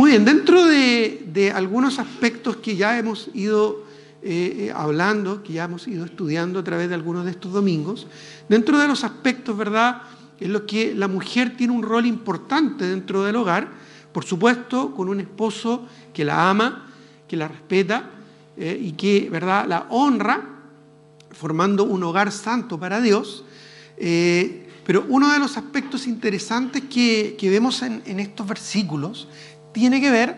Muy bien, dentro de algunos aspectos que ya hemos ido hablando, que ya hemos ido estudiando a través de algunos de estos domingos, dentro de los aspectos, ¿verdad?, en los que la mujer tiene un rol importante dentro del hogar, por supuesto, con un esposo que la ama, que la respeta y que, ¿verdad?, la honra, formando un hogar santo para Dios. Pero uno de los aspectos interesantes que vemos en estos versículos tiene que ver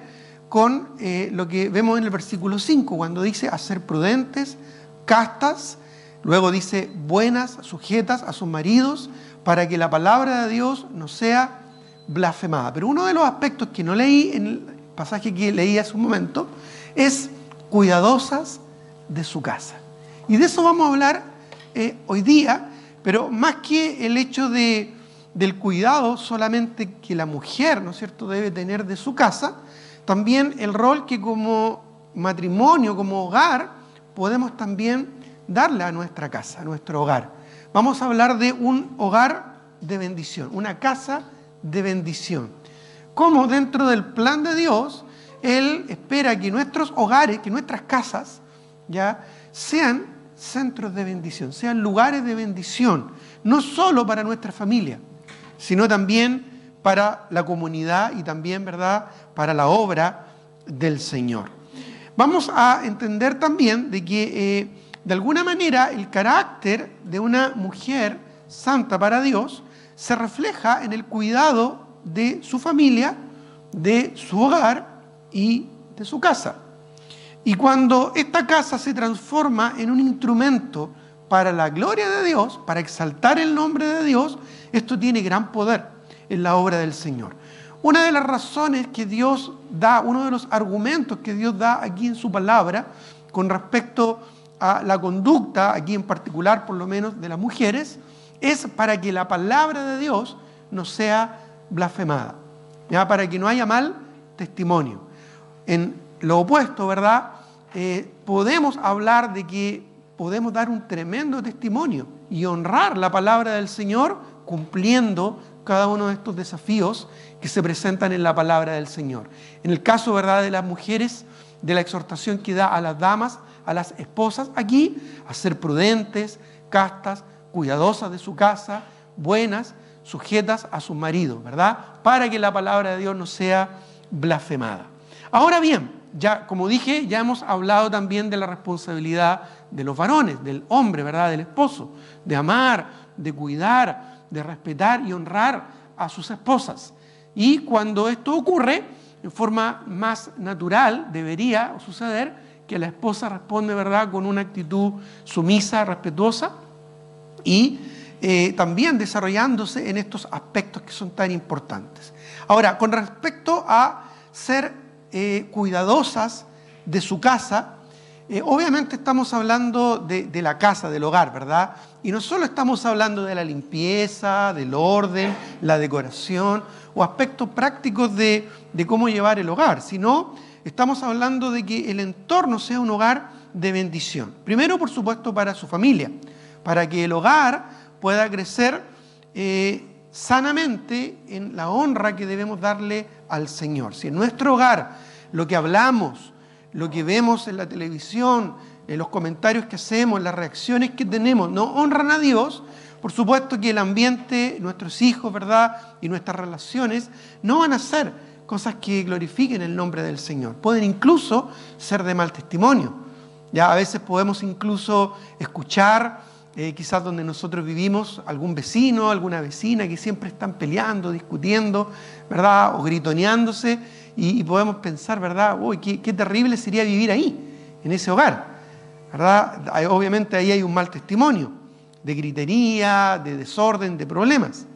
con lo que vemos en el versículo 5, cuando dice a ser prudentes, castas, luego dice buenas, sujetas a sus maridos, para que la palabra de Dios no sea blasfemada. Pero uno de los aspectos que no leí en el pasaje que leí hace un momento es cuidadosas de su casa. Y de eso vamos a hablar hoy día, pero más que el hecho del cuidado solamente que la mujer, ¿no es cierto?, debe tener de su casa, también el rol que como matrimonio, como hogar, podemos también darle a nuestra casa, a nuestro hogar. Vamos a hablar de un hogar de bendición, una casa de bendición. Cómo dentro del plan de Dios, Él espera que nuestros hogares, que nuestras casas, ya sean centros de bendición, sean lugares de bendición, no solo para nuestra familia, sino también para la comunidad y también, ¿verdad?, para la obra del Señor. Vamos a entender también de que, de alguna manera, el carácter de una mujer santa para Dios se refleja en el cuidado de su familia, de su hogar y de su casa. Y cuando esta casa se transforma en un instrumento para la gloria de Dios, para exaltar el nombre de Dios, esto tiene gran poder en la obra del Señor. Una de las razones que Dios da, uno de los argumentos que Dios da aquí en su palabra con respecto a la conducta, aquí en particular por lo menos de las mujeres, es para que la palabra de Dios no sea blasfemada, ¿ya?, para que no haya mal testimonio. En lo opuesto, ¿verdad?, podemos hablar de que podemos dar un tremendo testimonio y honrar la palabra del Señor cumpliendo cada uno de estos desafíos que se presentan en la palabra del Señor. En el caso, ¿verdad?, de las mujeres, de la exhortación que da a las damas, a las esposas, aquí, a ser prudentes, castas, cuidadosas de su casa, buenas, sujetas a sus maridos, ¿verdad?, para que la palabra de Dios no sea blasfemada. Ahora bien, ya, como dije, ya hemos hablado también de la responsabilidad de los varones, del hombre, ¿verdad?, del esposo, de amar, de cuidar, de respetar y honrar a sus esposas. Y cuando esto ocurre, en forma más natural, debería suceder que la esposa responde, ¿verdad?, con una actitud sumisa, respetuosa y también desarrollándose en estos aspectos que son tan importantes. Ahora, con respecto a ser cuidadosas de su casa, obviamente estamos hablando de la casa, del hogar, ¿verdad? Y no solo estamos hablando de la limpieza, del orden, la decoración o aspectos prácticos de cómo llevar el hogar, sino estamos hablando de que el entorno sea un hogar de bendición. Primero, por supuesto, para su familia, para que el hogar pueda crecer sanamente en la honra que debemos darle al Señor. Si en nuestro hogar lo que hablamos, lo que vemos en la televisión, en los comentarios que hacemos, las reacciones que tenemos, no honran a Dios, por supuesto que el ambiente, nuestros hijos, ¿verdad?, y nuestras relaciones no van a ser cosas que glorifiquen el nombre del Señor. Pueden incluso ser de mal testimonio. Ya a veces podemos incluso escuchar, quizás donde nosotros vivimos, algún vecino, alguna vecina que siempre están peleando, discutiendo, ¿verdad?, o gritoneándose, y podemos pensar, ¿verdad?, uy, qué terrible sería vivir ahí, en ese hogar, ¿verdad? Obviamente ahí hay un mal testimonio de gritería, de desorden, de problemas,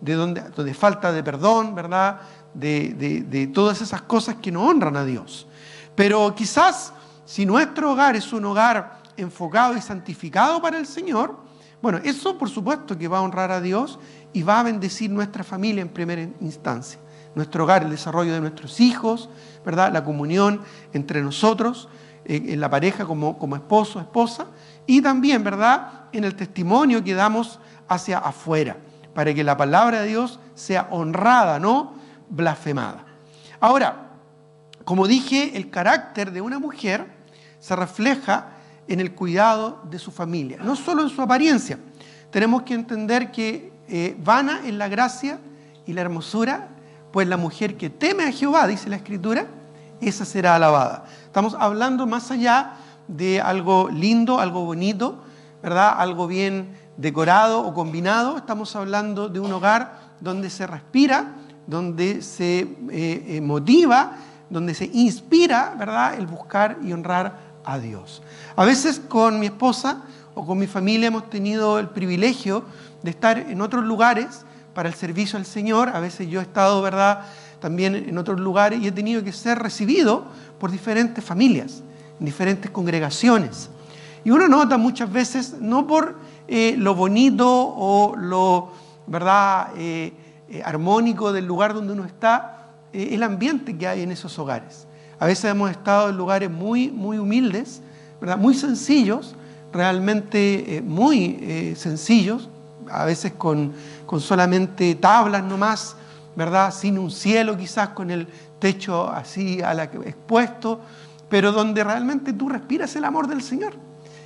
de falta de perdón, ¿verdad?, de todas esas cosas que no honran a Dios. Pero quizás si nuestro hogar es un hogar enfocado y santificado para el Señor, bueno, eso por supuesto que va a honrar a Dios y va a bendecir nuestra familia en primera instancia. Nuestro hogar, el desarrollo de nuestros hijos, ¿verdad?, la comunión entre nosotros, en la pareja como esposo, esposa, y también, ¿verdad?, en el testimonio que damos hacia afuera, para que la palabra de Dios sea honrada, no blasfemada. Ahora, Como dije, el carácter de una mujer se refleja en el cuidado de su familia, no solo en su apariencia. Tenemos que entender que vana es la gracia y la hermosura, pues la mujer que teme a Jehová, dice la Escritura, esa será alabada. Estamos hablando más allá de algo lindo, algo bonito, ¿verdad? Algo bien decorado o combinado. Estamos hablando de un hogar donde se respira, donde se motiva, donde se inspira, ¿verdad?, el buscar y honrar a Dios. A veces con mi esposa o con mi familia hemos tenido el privilegio de estar en otros lugares para el servicio al Señor. A veces yo he estado, ¿verdad?, también en otros lugares y he tenido que ser recibido por diferentes familias, en diferentes congregaciones. Y uno nota muchas veces, no por lo bonito o lo, ¿verdad?, armónico del lugar donde uno está, el ambiente que hay en esos hogares. A veces hemos estado en lugares muy, muy humildes, ¿verdad?, muy sencillos, realmente muy sencillos, a veces con solamente tablas nomás, ¿verdad?, sin un cielo quizás, con el techo así expuesto, pero donde realmente tú respiras el amor del Señor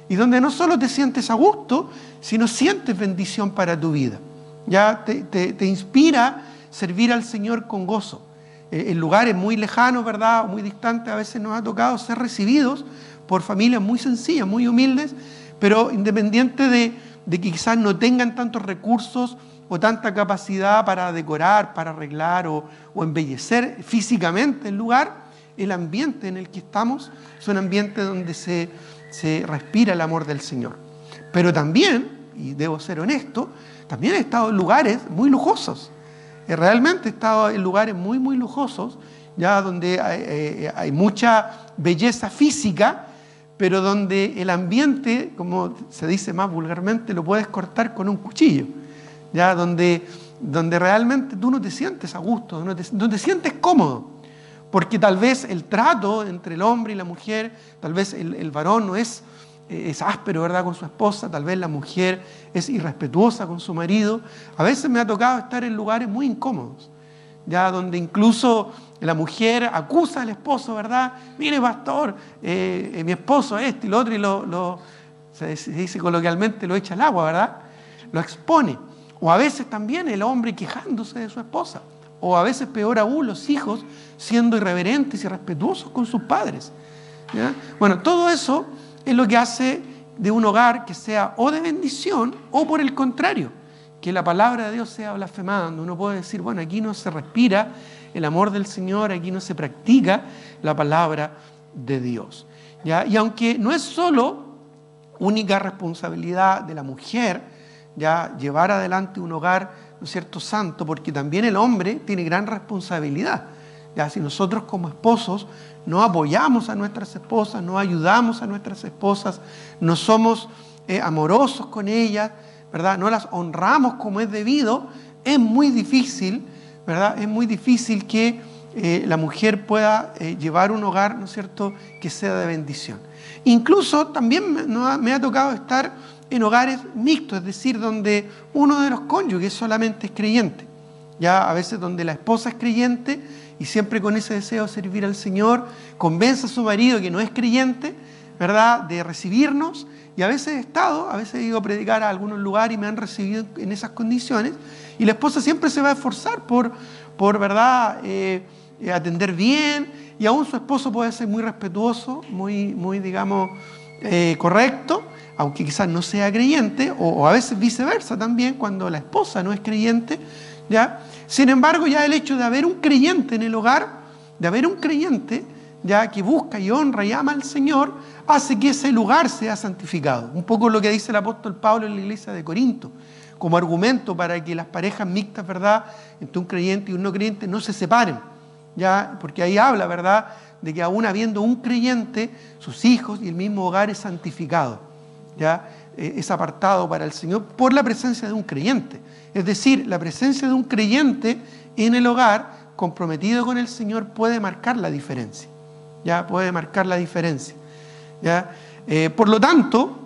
y donde no solo te sientes a gusto, sino sientes bendición para tu vida. Ya te inspira servir al Señor con gozo. En lugares muy lejanos, ¿verdad?, o muy distantes, a veces nos ha tocado ser recibidos por familias muy sencillas, muy humildes, pero independiente de que quizás no tengan tantos recursos o tanta capacidad para decorar, para arreglar o embellecer físicamente el lugar, el ambiente en el que estamos es un ambiente donde se respira el amor del Señor. Pero también, y debo ser honesto, también he estado en lugares muy lujosos. Realmente he estado en lugares muy, muy lujosos, ya donde hay mucha belleza física, pero donde el ambiente, como se dice más vulgarmente, lo puedes cortar con un cuchillo, ya donde realmente tú no te sientes a gusto, no te sientes cómodo, porque tal vez el trato entre el hombre y la mujer, tal vez el varón no es áspero, ¿verdad?, con su esposa, tal vez la mujer es irrespetuosa con su marido. A veces me ha tocado estar en lugares muy incómodos, ya donde incluso la mujer acusa al esposo, ¿verdad? Mire, pastor, mi esposo esto y lo otro, y se dice coloquialmente, lo echa al agua, ¿verdad? Lo expone. O a veces también el hombre quejándose de su esposa. O a veces, peor aún, los hijos siendo irreverentes y irrespetuosos con sus padres, ¿ya? Bueno, todo eso es lo que hace de un hogar que sea o de bendición o, por el contrario, que la palabra de Dios sea blasfemada, donde uno puede decir, bueno, aquí no se respira el amor del Señor, aquí no se practica la palabra de Dios, ¿ya? Y aunque no es solo única responsabilidad de la mujer, ya, llevar adelante un hogar, ¿no es cierto?, santo, porque también el hombre tiene gran responsabilidad. Ya, si nosotros como esposos no apoyamos a nuestras esposas, no ayudamos a nuestras esposas, no somos amorosos con ellas, ¿verdad?, no las honramos como es debido, es muy difícil, ¿verdad?, es muy difícil que la mujer pueda llevar un hogar, ¿no es cierto?, que sea de bendición. Incluso también me ha tocado estar en hogares mixtos, es decir, donde uno de los cónyuges solamente es creyente. Ya a veces donde la esposa es creyente y siempre con ese deseo de servir al Señor, convence a su marido que no es creyente, ¿verdad?, de recibirnos. Y a veces he ido a predicar a algunos lugares y me han recibido en esas condiciones. Y la esposa siempre se va a esforzar por ¿verdad?, atender bien. Y aún su esposo puede ser muy respetuoso, muy digamos, correcto, aunque quizás no sea creyente, o a veces viceversa también, cuando la esposa no es creyente, ¿ya? Sin embargo, ya el hecho de haber un creyente en el hogar, de haber un creyente, ya, que busca y honra y ama al Señor, hace que ese lugar sea santificado. Un poco lo que dice el apóstol Pablo en la iglesia de Corinto, como argumento para que las parejas mixtas, ¿verdad?, entre un creyente y un no creyente no se separen, ¿ya? Porque ahí habla, ¿verdad?, de que aún habiendo un creyente, sus hijos y el mismo hogar es santificado, ¿ya? Es apartado para el Señor por la presencia de un creyente. Es decir, la presencia de un creyente en el hogar comprometido con el Señor puede marcar la diferencia, ¿ya? Puede marcar la diferencia, ¿ya? Por lo tanto,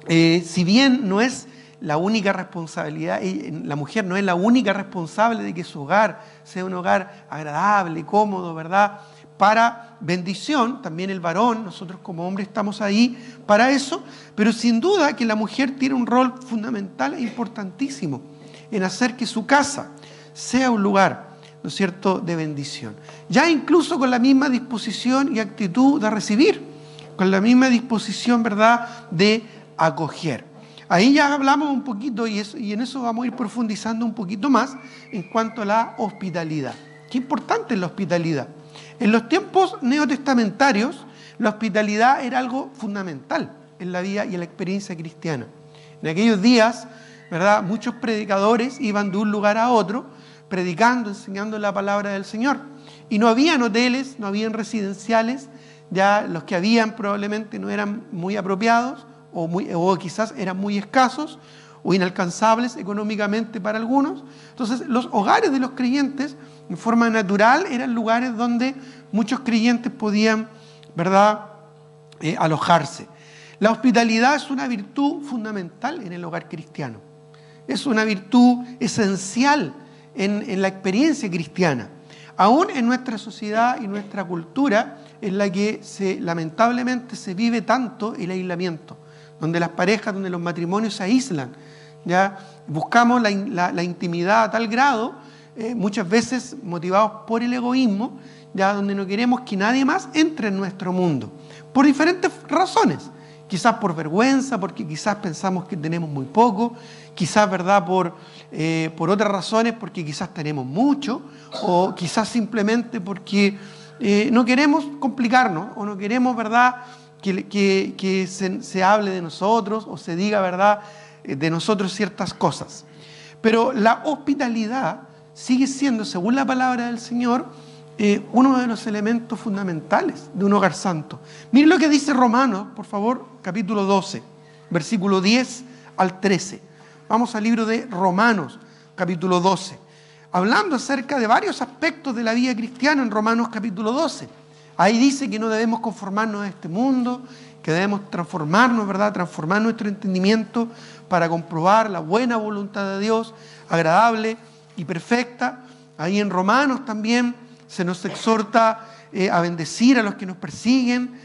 si bien no es la única responsabilidad, la mujer no es la única responsable de que su hogar sea un hogar agradable, cómodo, ¿verdad?, para bendición, también el varón, nosotros como hombres estamos ahí para eso, pero sin duda que la mujer tiene un rol fundamental e importantísimo en hacer que su casa sea un lugar, ¿no es cierto?, de bendición. Ya incluso con la misma disposición y actitud de recibir, con la misma disposición, ¿verdad?, de acoger. Ahí ya hablamos un poquito y en eso vamos a ir profundizando un poquito más en cuanto a la hospitalidad. Qué importante es la hospitalidad. En los tiempos neotestamentarios, la hospitalidad era algo fundamental en la vida y en la experiencia cristiana. En aquellos días, ¿verdad?, muchos predicadores iban de un lugar a otro, predicando, enseñando la palabra del Señor. Y no habían hoteles, no habían residenciales, ya los que habían probablemente no eran muy apropiados, o quizás eran muy escasos o inalcanzables económicamente para algunos. Entonces, los hogares de los creyentes, en forma natural, eran lugares donde muchos creyentes podían, ¿verdad?, alojarse. La hospitalidad es una virtud fundamental en el hogar cristiano. Es una virtud esencial en la experiencia cristiana. Aún en nuestra sociedad y nuestra cultura, en la que lamentablemente se vive tanto el aislamiento, donde las parejas, donde los matrimonios se aíslan, ¿ya? Buscamos la intimidad a tal grado, muchas veces motivados por el egoísmo, ya, donde no queremos que nadie más entre en nuestro mundo, por diferentes razones. Quizás por vergüenza, porque quizás pensamos que tenemos muy poco, quizás, ¿verdad?, por otras razones, porque quizás tenemos mucho, o quizás simplemente porque no queremos complicarnos, o no queremos, ¿verdad?, que se hable de nosotros, o se diga, ¿verdad?, de nosotros ciertas cosas. Pero la hospitalidad sigue siendo, según la palabra del Señor, uno de los elementos fundamentales de un hogar santo. Miren lo que dice Romanos, por favor, capítulo 12, versículo 10 al 13. Vamos al libro de Romanos, capítulo 12. Hablando acerca de varios aspectos de la vida cristiana en Romanos capítulo 12. Ahí dice que no debemos conformarnos a este mundo, que debemos transformarnos, ¿verdad?, transformar nuestro entendimiento para comprobar la buena voluntad de Dios, agradable y perfecta. Ahí en Romanos también se nos exhorta a bendecir a los que nos persiguen,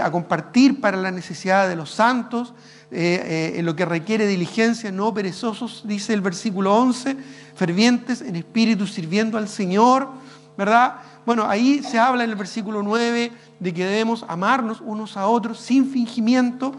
a compartir para la necesidad de los santos, en lo que requiere diligencia, no perezosos, dice el versículo 11, fervientes en espíritu sirviendo al Señor, ¿verdad? Bueno, ahí se habla en el versículo 9 de que debemos amarnos unos a otros sin fingimiento,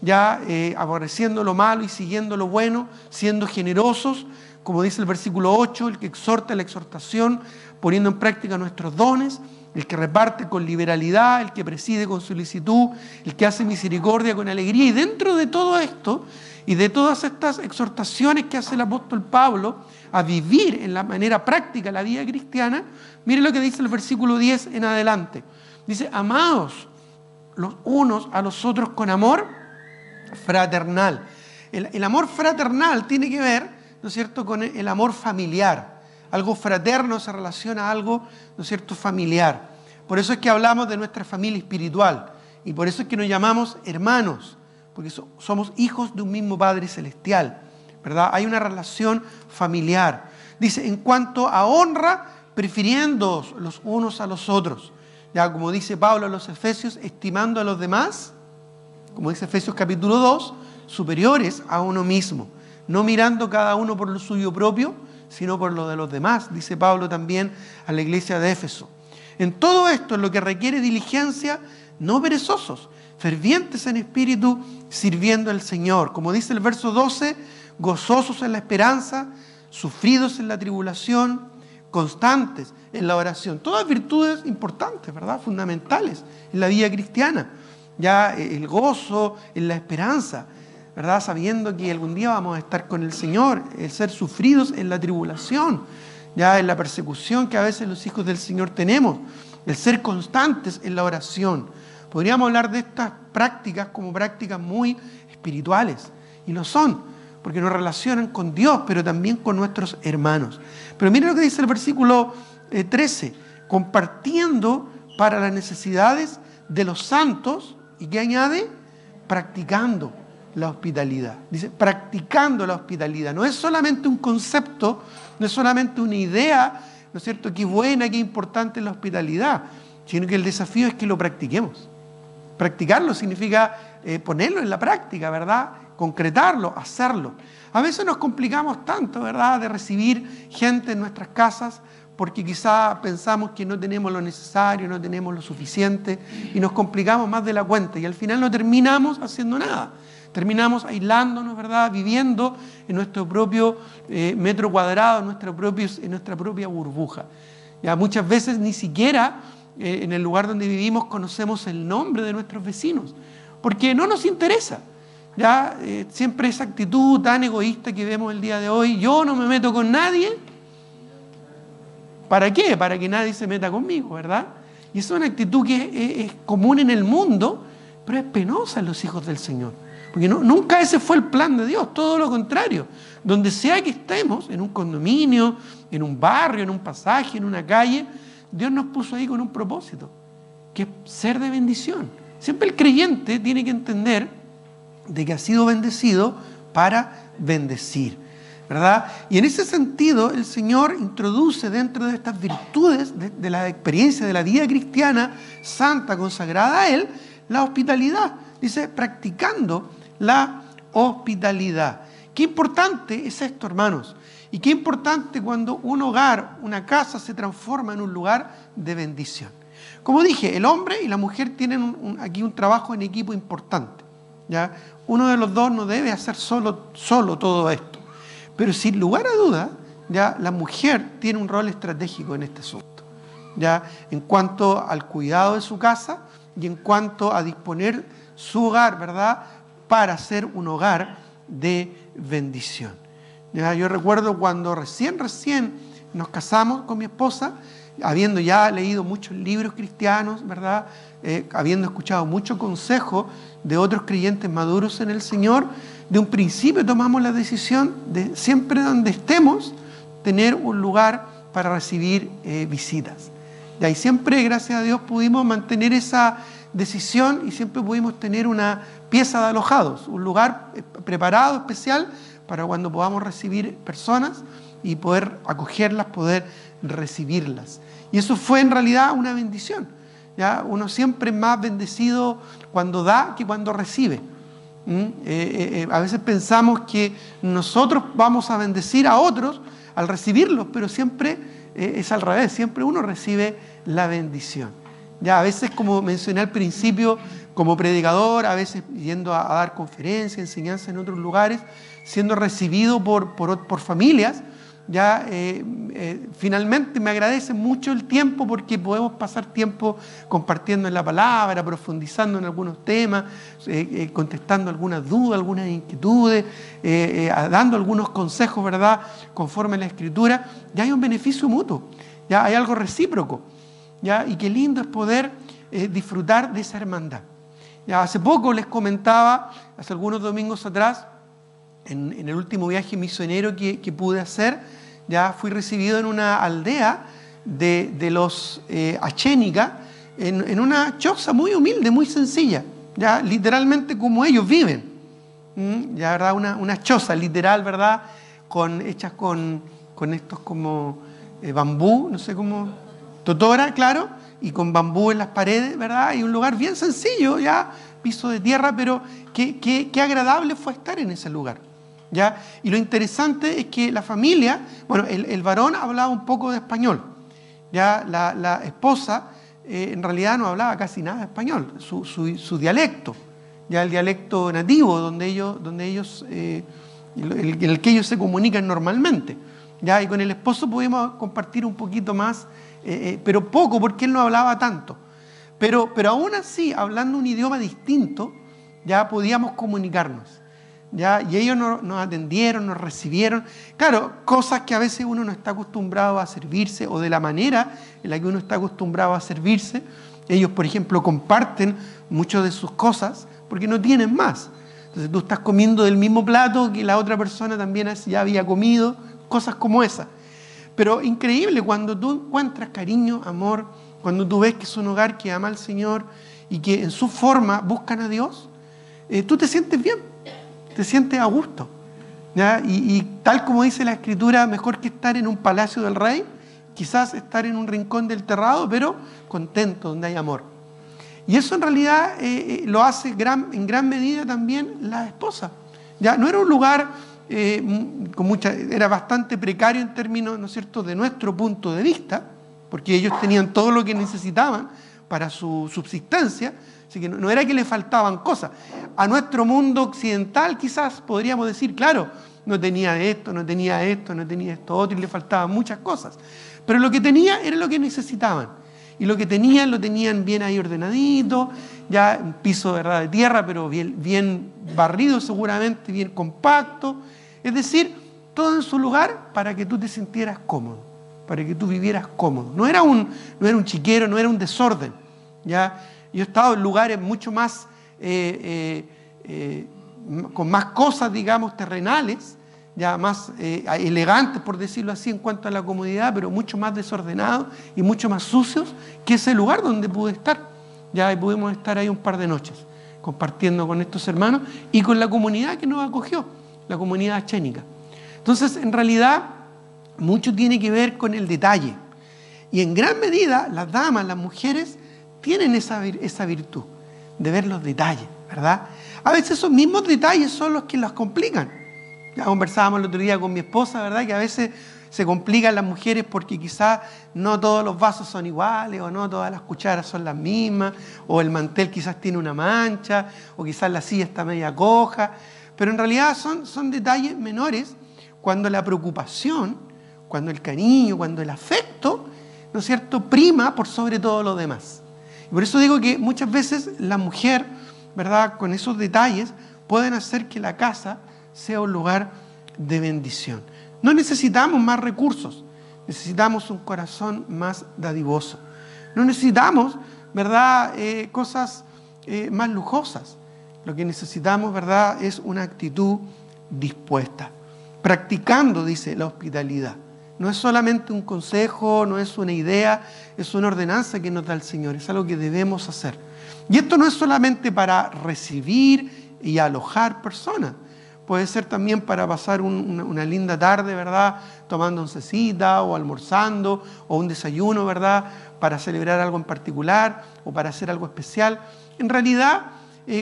ya aborreciendo lo malo y siguiendo lo bueno, siendo generosos, como dice el versículo 8, el que exhorta la exhortación, poniendo en práctica nuestros dones, el que reparte con liberalidad, el que preside con solicitud, el que hace misericordia con alegría. Y dentro de todo esto y de todas estas exhortaciones que hace el apóstol Pablo a vivir en la manera práctica la vida cristiana, miren lo que dice el versículo 10 en adelante. Dice, amados los unos a los otros con amor fraternal. El amor fraternal tiene que ver, ¿no es cierto?, con el amor familiar. Algo fraterno se relaciona a algo, ¿no es cierto?, familiar. Por eso es que hablamos de nuestra familia espiritual. Y por eso es que nos llamamos hermanos, porque somos hijos de un mismo Padre Celestial, ¿verdad? Hay una relación familiar. Dice, en cuanto a honra, prefiriéndoos los unos a los otros. Ya como dice Pablo a los Efesios, estimando a los demás, como dice Efesios capítulo 2, superiores a uno mismo. No mirando cada uno por lo suyo propio, sino por lo de los demás, dice Pablo también a la iglesia de Éfeso. En todo esto, en lo que requiere diligencia, no perezosos, fervientes en espíritu, sirviendo al Señor. Como dice el verso 12, gozosos en la esperanza, sufridos en la tribulación, constantes en la oración. Todas virtudes importantes, ¿verdad?, fundamentales en la vida cristiana. Ya el gozo en la esperanza, ¿verdad?, sabiendo que algún día vamos a estar con el Señor, el ser sufridos en la tribulación, ya en la persecución que a veces los hijos del Señor tenemos, el ser constantes en la oración. Podríamos hablar de estas prácticas como prácticas muy espirituales, y lo son, porque nos relacionan con Dios, pero también con nuestros hermanos. Pero miren lo que dice el versículo 13, compartiendo para las necesidades de los santos, ¿y qué añade? Practicando la hospitalidad. Dice, practicando la hospitalidad. No es solamente un concepto, no es solamente una idea, ¿no es cierto?, qué buena, qué importante es la hospitalidad. sino que el desafío es que lo practiquemos. Practicarlo significa ponerlo en la práctica, ¿verdad? Concretarlo, hacerlo. A veces nos complicamos tanto, ¿verdad?, de recibir gente en nuestras casas porque quizá pensamos que no tenemos lo necesario, no tenemos lo suficiente y nos complicamos más de la cuenta y al final no terminamos haciendo nada. Terminamos aislándonos, ¿verdad?, viviendo en nuestro propio metro cuadrado, en nuestra propia burbuja. Ya muchas veces ni siquiera en el lugar donde vivimos conocemos el nombre de nuestros vecinos, porque no nos interesa. Ya siempre esa actitud tan egoísta que vemos el día de hoy, yo no me meto con nadie. ¿Para qué? Para que nadie se meta conmigo, ¿verdad? Y esa es una actitud que es común en el mundo, pero es penosa en los hijos del Señor. Porque nunca ese fue el plan de Dios, todo lo contrario. Donde sea que estemos, en un condominio, en un barrio, en un pasaje, en una calle, Dios nos puso ahí con un propósito, que es ser de bendición. Siempre el creyente tiene que entender de que ha sido bendecido para bendecir, ¿verdad? Y en ese sentido el Señor introduce dentro de estas virtudes de la experiencia de la vida cristiana santa, consagrada a Él, la hospitalidad. Dice, practicando la hospitalidad. Qué importante es esto, hermanos. Y qué importante cuando un hogar, una casa se transforma en un lugar de bendición. Como dije, el hombre y la mujer tienen aquí un trabajo en equipo importante, ¿ya? Uno de los dos no debe hacer solo todo esto. Pero sin lugar a dudas, ya la mujer tiene un rol estratégico en este asunto, ya en cuanto al cuidado de su casa y en cuanto a disponer su hogar, ¿verdad?, para ser un hogar de bendición. Ya, yo recuerdo cuando recién nos casamos con mi esposa, habiendo ya leído muchos libros cristianos, ¿verdad?, habiendo escuchado mucho consejo de otros creyentes maduros en el Señor, de un principio tomamos la decisión de siempre donde estemos tener un lugar para recibir visitas. Y siempre, gracias a Dios, pudimos mantener esa decisión y siempre pudimos tener una pieza de alojados, un lugar preparado especial para cuando podamos recibir personas y poder acogerlas, poder recibirlas. Y eso fue en realidad una bendición. ¿Ya? Uno siempre es más bendecido cuando da que cuando recibe. A veces pensamos que nosotros vamos a bendecir a otros al recibirlos, pero siempre es al revés, siempre uno recibe la bendición. Ya, a veces, como mencioné al principio, como predicador, a veces yendo a dar conferencias, enseñanzas en otros lugares, siendo recibido por familias, ya finalmente me agradece mucho el tiempo porque podemos pasar tiempo compartiendo en la palabra, profundizando en algunos temas, contestando algunas dudas, algunas inquietudes, dando algunos consejos, ¿verdad?, conforme a la Escritura. Ya hay un beneficio mutuo, ya hay algo recíproco, ya, y qué lindo es poder disfrutar de esa hermandad. Ya, hace poco les comentaba, hace algunos domingos atrás, en el último viaje misionero que pude hacer, ya fui recibido en una aldea de los Achénica, en una choza muy humilde, muy sencilla, ya literalmente como ellos viven. Ya, ¿verdad? Una choza literal, ¿verdad? Hechas con estos como bambú, no sé cómo, totora, claro, y con bambú en las paredes, ¿verdad? Y un lugar bien sencillo, ya, piso de tierra, pero qué agradable fue estar en ese lugar. ¿Ya? Y lo interesante es que la familia, bueno, el varón hablaba un poco de español, ya la esposa en realidad no hablaba casi nada de español, su dialecto, ya el dialecto nativo en el que ellos se comunican normalmente, ya, y con el esposo pudimos compartir un poquito más, pero poco porque él no hablaba tanto, pero aún así, hablando un idioma distinto, ya podíamos comunicarnos. ¿Ya? Y ellos nos atendieron, nos recibieron. Claro, cosas que a veces uno no está acostumbrado a servirse o de la manera en la que uno está acostumbrado a servirse. Ellos, por ejemplo, comparten muchas de sus cosas porque no tienen más. Entonces tú estás comiendo del mismo plato que la otra persona también ya había comido, cosas como esas. Pero increíble cuando tú encuentras cariño, amor, cuando tú ves que es un hogar que ama al Señor y que en su forma buscan a Dios, tú te sientes bien. Te sientes a gusto, ¿ya? Y tal como dice la Escritura, mejor que estar en un palacio del rey quizás estar en un rincón del terrado, pero contento, donde hay amor. Y eso en realidad lo hace en gran medida también la esposa. Ya no era un lugar era bastante precario en términos, ¿no es cierto?, de nuestro punto de vista, porque ellos tenían todo lo que necesitaban para su subsistencia, así que no era que le faltaban cosas. A nuestro mundo occidental quizás podríamos decir, claro, no tenía esto, no tenía esto, no tenía esto otro, y le faltaban muchas cosas. Pero lo que tenía era lo que necesitaban. Y lo que tenían, lo tenían bien ahí ordenadito, ya un piso, ¿verdad?, de tierra, pero bien barrido seguramente, bien compacto. Es decir, todo en su lugar para que tú te sintieras cómodo, para que tú vivieras cómodo. No era un chiquero, no era un desorden. ¿Ya? Yo he estado en lugares mucho más, con más cosas, digamos, terrenales, ya más elegantes, por decirlo así, en cuanto a la comodidad, pero mucho más desordenados y mucho más sucios que ese lugar donde pude estar. Ya, y pudimos estar ahí un par de noches, compartiendo con estos hermanos y con la comunidad que nos acogió, la comunidad chénica. Entonces, en realidad, mucho tiene que ver con el detalle. Y en gran medida, las damas, las mujeres, tienen esa virtud de ver los detalles, ¿verdad? A veces esos mismos detalles son los que los complican. Ya conversábamos el otro día con mi esposa, ¿verdad?, que a veces se complican las mujeres porque quizás no todos los vasos son iguales, o no todas las cucharas son las mismas, o el mantel quizás tiene una mancha, o quizás la silla está media coja, pero en realidad son detalles menores cuando la preocupación, cuando el cariño, cuando el afecto, ¿no es cierto?, prima por sobre todo lo demás. Y por eso digo que muchas veces la mujer, ¿verdad?, con esos detalles pueden hacer que la casa sea un lugar de bendición. No necesitamos más recursos, necesitamos un corazón más dadivoso. No necesitamos, ¿verdad?, cosas más lujosas. Lo que necesitamos, ¿verdad?, es una actitud dispuesta. Practicando, dice, la hospitalidad. No es solamente un consejo, no es una idea, es una ordenanza que nos da el Señor, es algo que debemos hacer. Y esto no es solamente para recibir y alojar personas, puede ser también para pasar una linda tarde, ¿verdad?, tomando oncecita o almorzando o un desayuno, ¿verdad?, para celebrar algo en particular o para hacer algo especial. En realidad,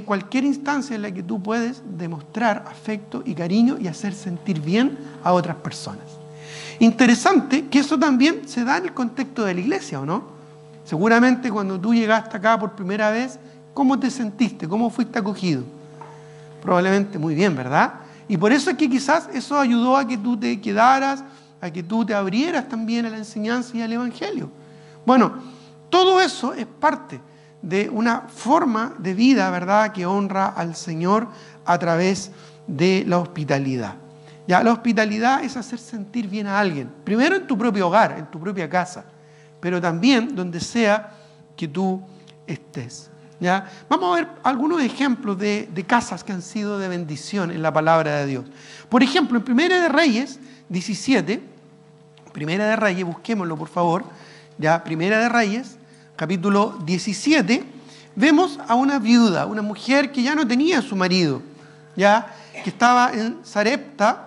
cualquier instancia en la que tú puedes demostrar afecto y cariño y hacer sentir bien a otras personas. Interesante que eso también se da en el contexto de la iglesia, ¿o no? Seguramente cuando tú llegaste acá por primera vez, ¿cómo te sentiste? ¿Cómo fuiste acogido? Probablemente muy bien, ¿verdad? Y por eso es que quizás eso ayudó a que tú te quedaras, a que tú te abrieras también a la enseñanza y al evangelio. Bueno, todo eso es parte de una forma de vida, ¿verdad?, que honra al Señor a través de la hospitalidad. Ya, la hospitalidad es hacer sentir bien a alguien, primero en tu propio hogar, en tu propia casa, pero también donde sea que tú estés. ¿Ya? Vamos a ver algunos ejemplos de casas que han sido de bendición en la palabra de Dios. Por ejemplo, en Primera de Reyes 17, Primera de Reyes, busquémoslo por favor, ya, Primera de Reyes, capítulo 17, vemos a una viuda, una mujer que ya no tenía a su marido, ya, que estaba en Sarepta,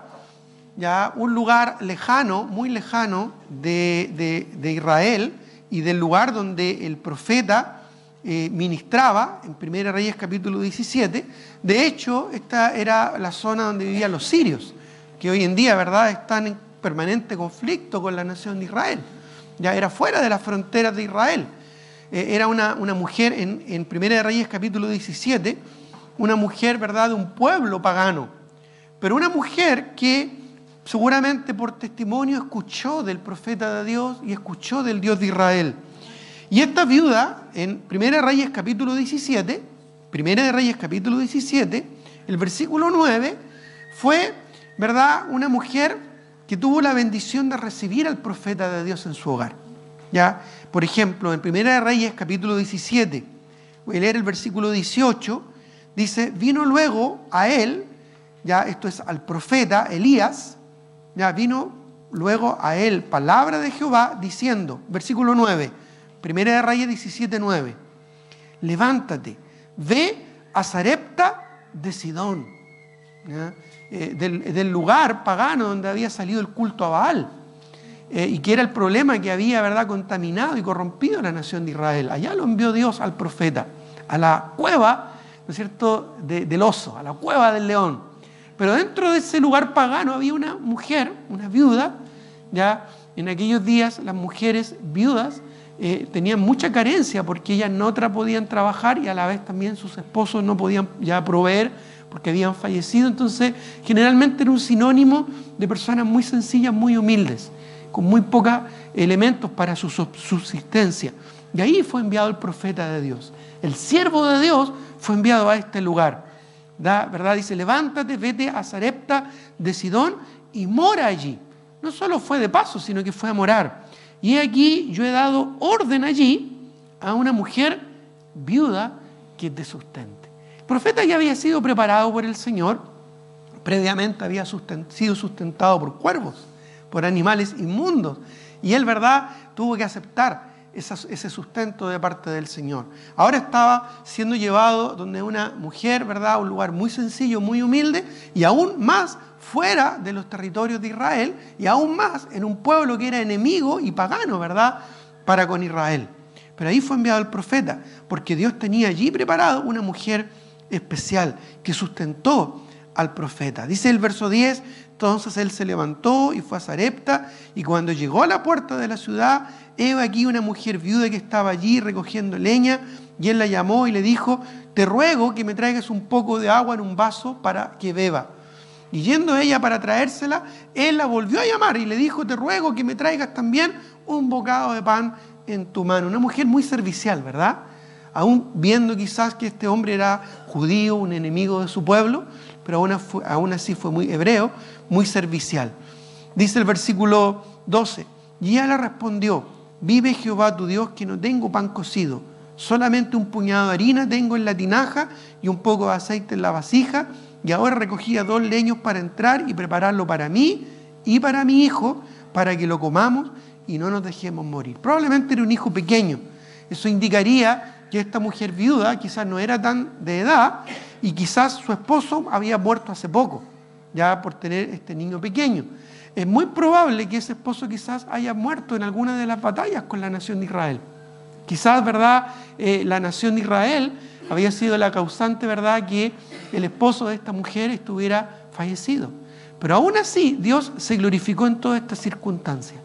ya, un lugar lejano, muy lejano de Israel y del lugar donde el profeta ministraba, en Primera Reyes capítulo 17. De hecho, esta era la zona donde vivían los sirios, que hoy en día, ¿verdad?, están en permanente conflicto con la nación de Israel. Ya era fuera de las fronteras de Israel. Era una mujer, en Primera Reyes capítulo 17, una mujer, ¿verdad?, de un pueblo pagano, pero una mujer que seguramente por testimonio escuchó del profeta de Dios y escuchó del Dios de Israel. Y esta viuda, en Primera de Reyes capítulo 17, el versículo 9, fue, ¿verdad?, una mujer que tuvo la bendición de recibir al profeta de Dios en su hogar. ¿Ya? Por ejemplo, en Primera de Reyes capítulo 17, voy a leer el versículo 18, dice, vino luego a él, ya, esto es al profeta Elías, ya, vino luego a él palabra de Jehová diciendo, versículo 9, Primera de Reyes 17, 9. Levántate, ve a Sarepta de Sidón, del lugar pagano donde había salido el culto a Baal. y que era el problema que había, ¿verdad?, contaminado y corrompido la nación de Israel. Allá lo envió Dios al profeta, a la cueva, ¿no es cierto?, del oso, a la cueva del león. Pero dentro de ese lugar pagano había una mujer, una viuda. Ya en aquellos días las mujeres viudas tenían mucha carencia porque ellas no podían trabajar y a la vez también sus esposos no podían ya proveer porque habían fallecido. Entonces generalmente era un sinónimo de personas muy sencillas, muy humildes, con muy pocos elementos para su subsistencia. Y ahí fue enviado el profeta de Dios. El siervo de Dios fue enviado a este lugar. ¿Verdad? Dice, levántate, vete a Sarepta de Sidón y mora allí. No solo fue de paso, sino que fue a morar. Y aquí yo he dado orden allí a una mujer viuda que te sustente. El profeta ya había sido preparado por el Señor. Previamente había sido sustentado por cuervos, por animales inmundos. Y él, ¿verdad?, tuvo que aceptar ese sustento de parte del Señor. Ahora estaba siendo llevado donde una mujer, ¿verdad?, un lugar muy sencillo, muy humilde, y aún más fuera de los territorios de Israel, y aún más en un pueblo que era enemigo y pagano, ¿verdad?, para con Israel. Pero ahí fue enviado el profeta, porque Dios tenía allí preparado una mujer especial que sustentó al profeta. Dice el verso 10, entonces él se levantó y fue a Sarepta, y cuando llegó a la puerta de la ciudad, he aquí una mujer viuda que estaba allí recogiendo leña, y él la llamó y le dijo, te ruego que me traigas un poco de agua en un vaso para que beba. Y yendo ella para traérsela, él la volvió a llamar y le dijo, te ruego que me traigas también un bocado de pan en tu mano. Una mujer muy servicial, ¿verdad? Aún viendo quizás que este hombre era judío, un enemigo de su pueblo, pero aún así fue muy hebreo, muy servicial. Dice el versículo 12, y ella le respondió, vive Jehová tu Dios que no tengo pan cocido, solamente un puñado de harina tengo en la tinaja y un poco de aceite en la vasija, y ahora recogía 2 leños para entrar y prepararlo para mí y para mi hijo, para que lo comamos y no nos dejemos morir. Probablemente era un hijo pequeño. Eso indicaría que esta mujer viuda quizás no era tan de edad y quizás su esposo había muerto hace poco, ya por tener este niño pequeño. Es muy probable que ese esposo quizás haya muerto en alguna de las batallas con la nación de Israel. Quizás, ¿verdad?, la nación de Israel había sido la causante, ¿verdad?, que el esposo de esta mujer estuviera fallecido. Pero aún así, Dios se glorificó en todas estas circunstancias.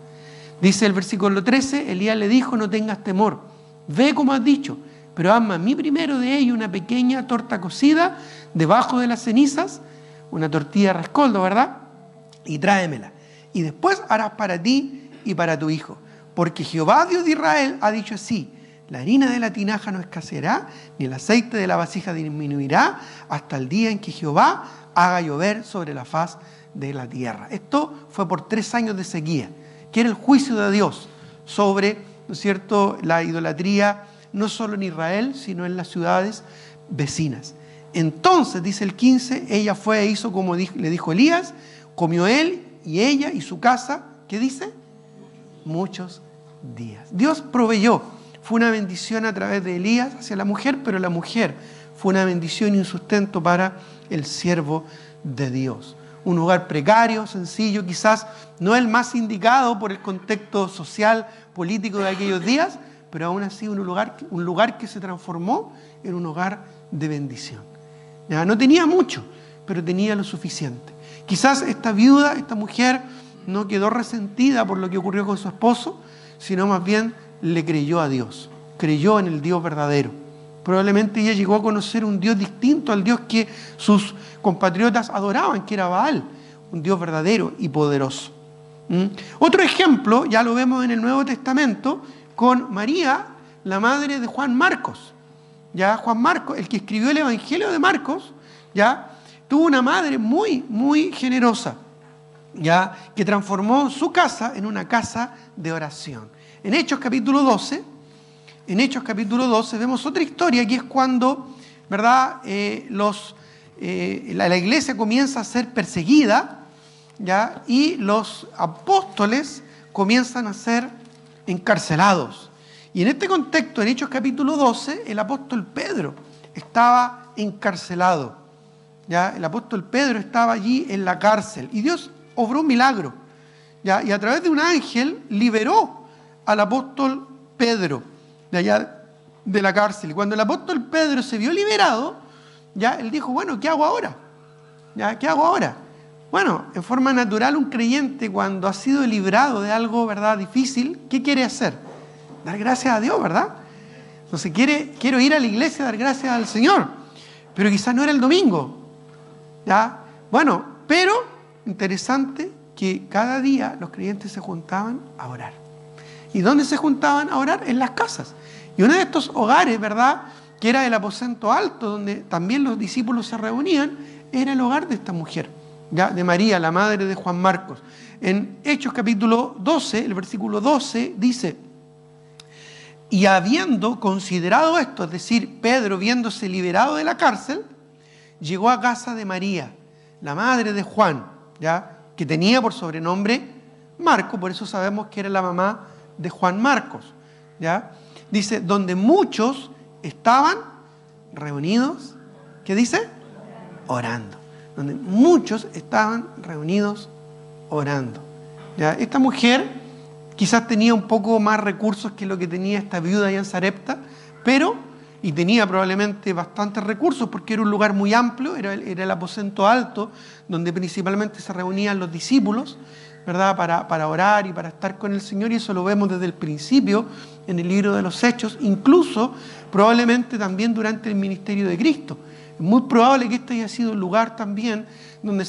Dice el versículo 13, Elías le dijo, no tengas temor, ve como has dicho, pero hazme a mí primero de ello una pequeña torta cocida debajo de las cenizas, una tortilla de rescoldo, ¿verdad?, y tráemela. Y después harás para ti y para tu hijo. Porque Jehová, Dios de Israel, ha dicho así, la harina de la tinaja no escaseará, ni el aceite de la vasija disminuirá, hasta el día en que Jehová haga llover sobre la faz de la tierra. Esto fue por 3 años de sequía, que era el juicio de Dios sobre, ¿no es cierto?, la idolatría, no solo en Israel, sino en las ciudades vecinas. Entonces, dice el 15, ella fue e hizo como le dijo Elías, comió él y ella y su casa, ¿qué dice? Muchos días. Dios proveyó. Fue una bendición a través de Elías hacia la mujer, pero la mujer fue una bendición y un sustento para el siervo de Dios. Un hogar precario, sencillo, quizás no el más indicado por el contexto social, político de aquellos días, pero aún así un lugar que se transformó en un hogar de bendición. Ya, no tenía mucho, pero tenía lo suficiente. Quizás esta viuda, esta mujer, no quedó resentida por lo que ocurrió con su esposo, sino más bien le creyó a Dios, creyó en el Dios verdadero. Probablemente ella llegó a conocer un Dios distinto al Dios que sus compatriotas adoraban, que era Baal, un Dios verdadero y poderoso. Otro ejemplo, ya lo vemos en el Nuevo Testamento, con María, la madre de Juan Marcos. Ya Juan Marcos, el que escribió el Evangelio de Marcos, ya tuvo una madre muy, muy generosa, ya que transformó su casa en una casa de oración. En Hechos capítulo 12 vemos otra historia que es cuando, ¿verdad?, la iglesia comienza a ser perseguida, ¿ya?, y los apóstoles comienzan a ser encarcelados. Y en este contexto, en Hechos capítulo 12, el apóstol Pedro estaba encarcelado. ¿Ya? El apóstol Pedro estaba allí en la cárcel y Dios obró un milagro. ¿ya? Y a través de un ángel liberó al apóstol Pedro de allá de la cárcel. Y cuando el apóstol Pedro se vio liberado, ya él dijo, bueno, ¿qué hago ahora? ¿Ya? ¿Qué hago ahora? Bueno, en forma natural un creyente cuando ha sido librado de algo, ¿verdad?, difícil, ¿qué quiere hacer? Dar gracias a Dios, ¿verdad? Entonces quiero ir a la iglesia a dar gracias al Señor, pero quizás no era el domingo, ¿ya? Bueno, pero interesante que cada día los creyentes se juntaban a orar. ¿Y dónde se juntaban a orar? En las casas. Y uno de estos hogares, ¿verdad?, que era el aposento alto, donde también los discípulos se reunían, era el hogar de esta mujer, ¿ya?, de María, la madre de Juan Marcos. En Hechos capítulo 12, el versículo 12, dice: y habiendo considerado esto, es decir, Pedro viéndose liberado de la cárcel, llegó a casa de María, la madre de Juan, ¿ya?, que tenía por sobrenombre Marco, por eso sabemos que era la mamá de Juan Marcos, ¿ya? Dice, donde muchos estaban reunidos, ¿qué dice? Orando. Donde muchos estaban reunidos orando, ¿ya? Esta mujer quizás tenía un poco más recursos que lo que tenía esta viuda allá en Sarepta, y tenía probablemente bastantes recursos porque era un lugar muy amplio, era el aposento alto, donde principalmente se reunían los discípulos, ¿verdad?, para orar y para estar con el Señor, y eso lo vemos desde el principio en el libro de los Hechos, incluso probablemente también durante el ministerio de Cristo. Es muy probable que este haya sido el lugar también donde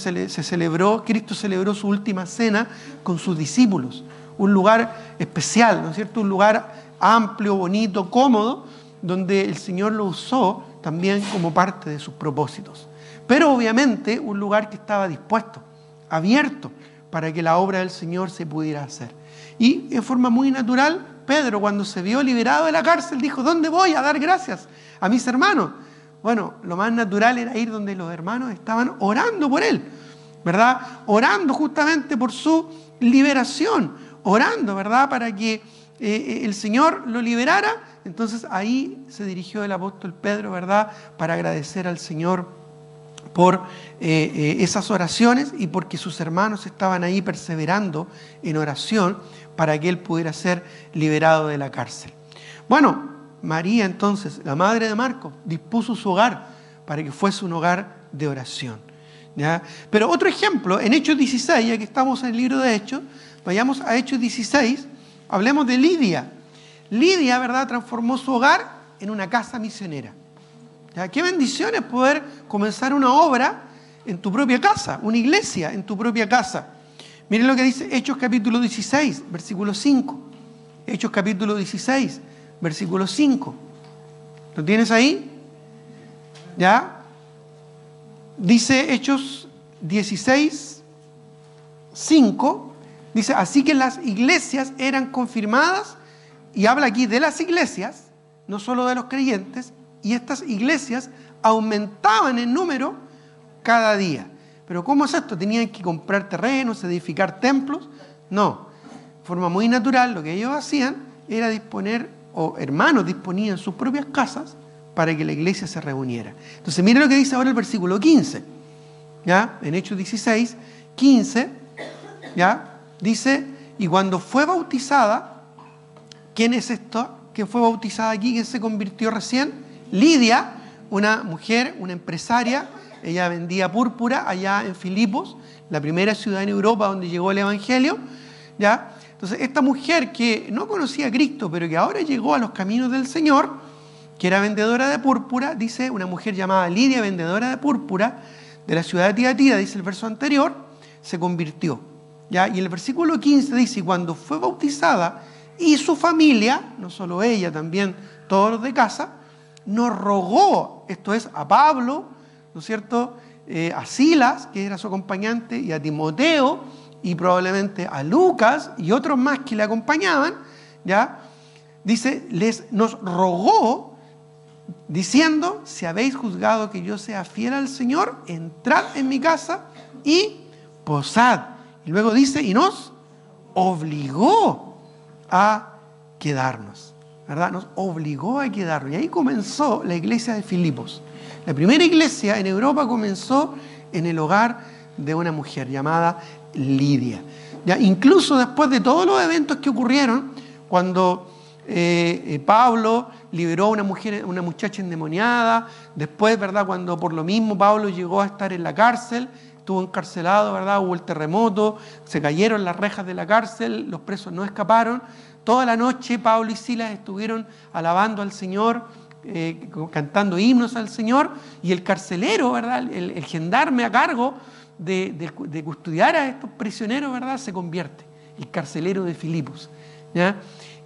Cristo celebró su última cena con sus discípulos. Un lugar especial, ¿no es cierto? Un lugar amplio, bonito, cómodo, donde el Señor lo usó también como parte de sus propósitos. Pero obviamente un lugar que estaba dispuesto, abierto, para que la obra del Señor se pudiera hacer. Y en forma muy natural, Pedro, cuando se vio liberado de la cárcel, dijo, ¿dónde voy a dar gracias a mis hermanos? Bueno, lo más natural era ir donde los hermanos estaban orando por él, ¿verdad? Orando justamente por su liberación, orando, ¿verdad?, para que el Señor lo liberara. Entonces ahí se dirigió el apóstol Pedro, ¿verdad?, para agradecer al Señor por esas oraciones y porque sus hermanos estaban ahí perseverando en oración para que él pudiera ser liberado de la cárcel. Bueno, María entonces, la madre de Marcos, dispuso su hogar para que fuese un hogar de oración, ¿ya? Pero otro ejemplo, en Hechos 16, ya que estamos en el libro de Hechos, vayamos a Hechos 16, hablemos de Lidia. Lidia, ¿verdad?, transformó su hogar en una casa misionera. ¿Ya? Qué bendición es poder comenzar una obra en tu propia casa, una iglesia en tu propia casa. Miren lo que dice Hechos capítulo 16, versículo 5. Hechos capítulo 16, versículo 5. ¿Lo tienes ahí? ¿Ya? Dice Hechos 16, 5. Dice, así que las iglesias eran confirmadas, y habla aquí de las iglesias, no solo de los creyentes, y estas iglesias aumentaban en número cada día. Pero ¿cómo es esto? ¿Tenían que comprar terrenos, edificar templos? No. De forma muy natural, lo que ellos hacían era disponer, o hermanos disponían sus propias casas para que la iglesia se reuniera. Entonces, miren lo que dice ahora el versículo 15. ¿Ya? En Hechos 16, 15, ¿ya? Dice, y cuando fue bautizada, ¿quién es esto? ¿Quién fue bautizada aquí? ¿Quién se convirtió recién? Lidia, una mujer, una empresaria. Ella vendía púrpura allá en Filipos, la primera ciudad en Europa donde llegó el Evangelio, ¿ya? Entonces, esta mujer que no conocía a Cristo, pero que ahora llegó a los caminos del Señor, que era vendedora de púrpura, dice, una mujer llamada Lidia, vendedora de púrpura, de la ciudad de Tiatira, dice el verso anterior, se convirtió, ¿ya? Y el versículo 15 dice, y cuando fue bautizada, y su familia, no solo ella, también todos los de casa, nos rogó, esto es, a Pablo, ¿no es cierto?, a Silas, que era su acompañante, y a Timoteo, y probablemente a Lucas, y otros más que le acompañaban, ¿ya? Dice, nos rogó, diciendo, si habéis juzgado que yo sea fiel al Señor, entrad en mi casa y posad. Y luego dice, y nos obligó a quedarnos, ¿verdad? Nos obligó a quedarnos. Y ahí comenzó la iglesia de Filipos. La primera iglesia en Europa comenzó en el hogar de una mujer llamada Lidia. ¿ya? Incluso después de todos los eventos que ocurrieron, cuando Pablo liberó a una muchacha endemoniada, después, ¿verdad?, cuando por lo mismo Pablo llegó a estar en la cárcel, estuvo encarcelado, ¿verdad?, hubo el terremoto, se cayeron las rejas de la cárcel, los presos no escaparon. Toda la noche Pablo y Silas estuvieron alabando al Señor, cantando himnos al Señor, y el carcelero, ¿verdad?, el gendarme a cargo de custodiar a estos prisioneros, ¿verdad?, se convierte, el carcelero de Filipos, ¿ya?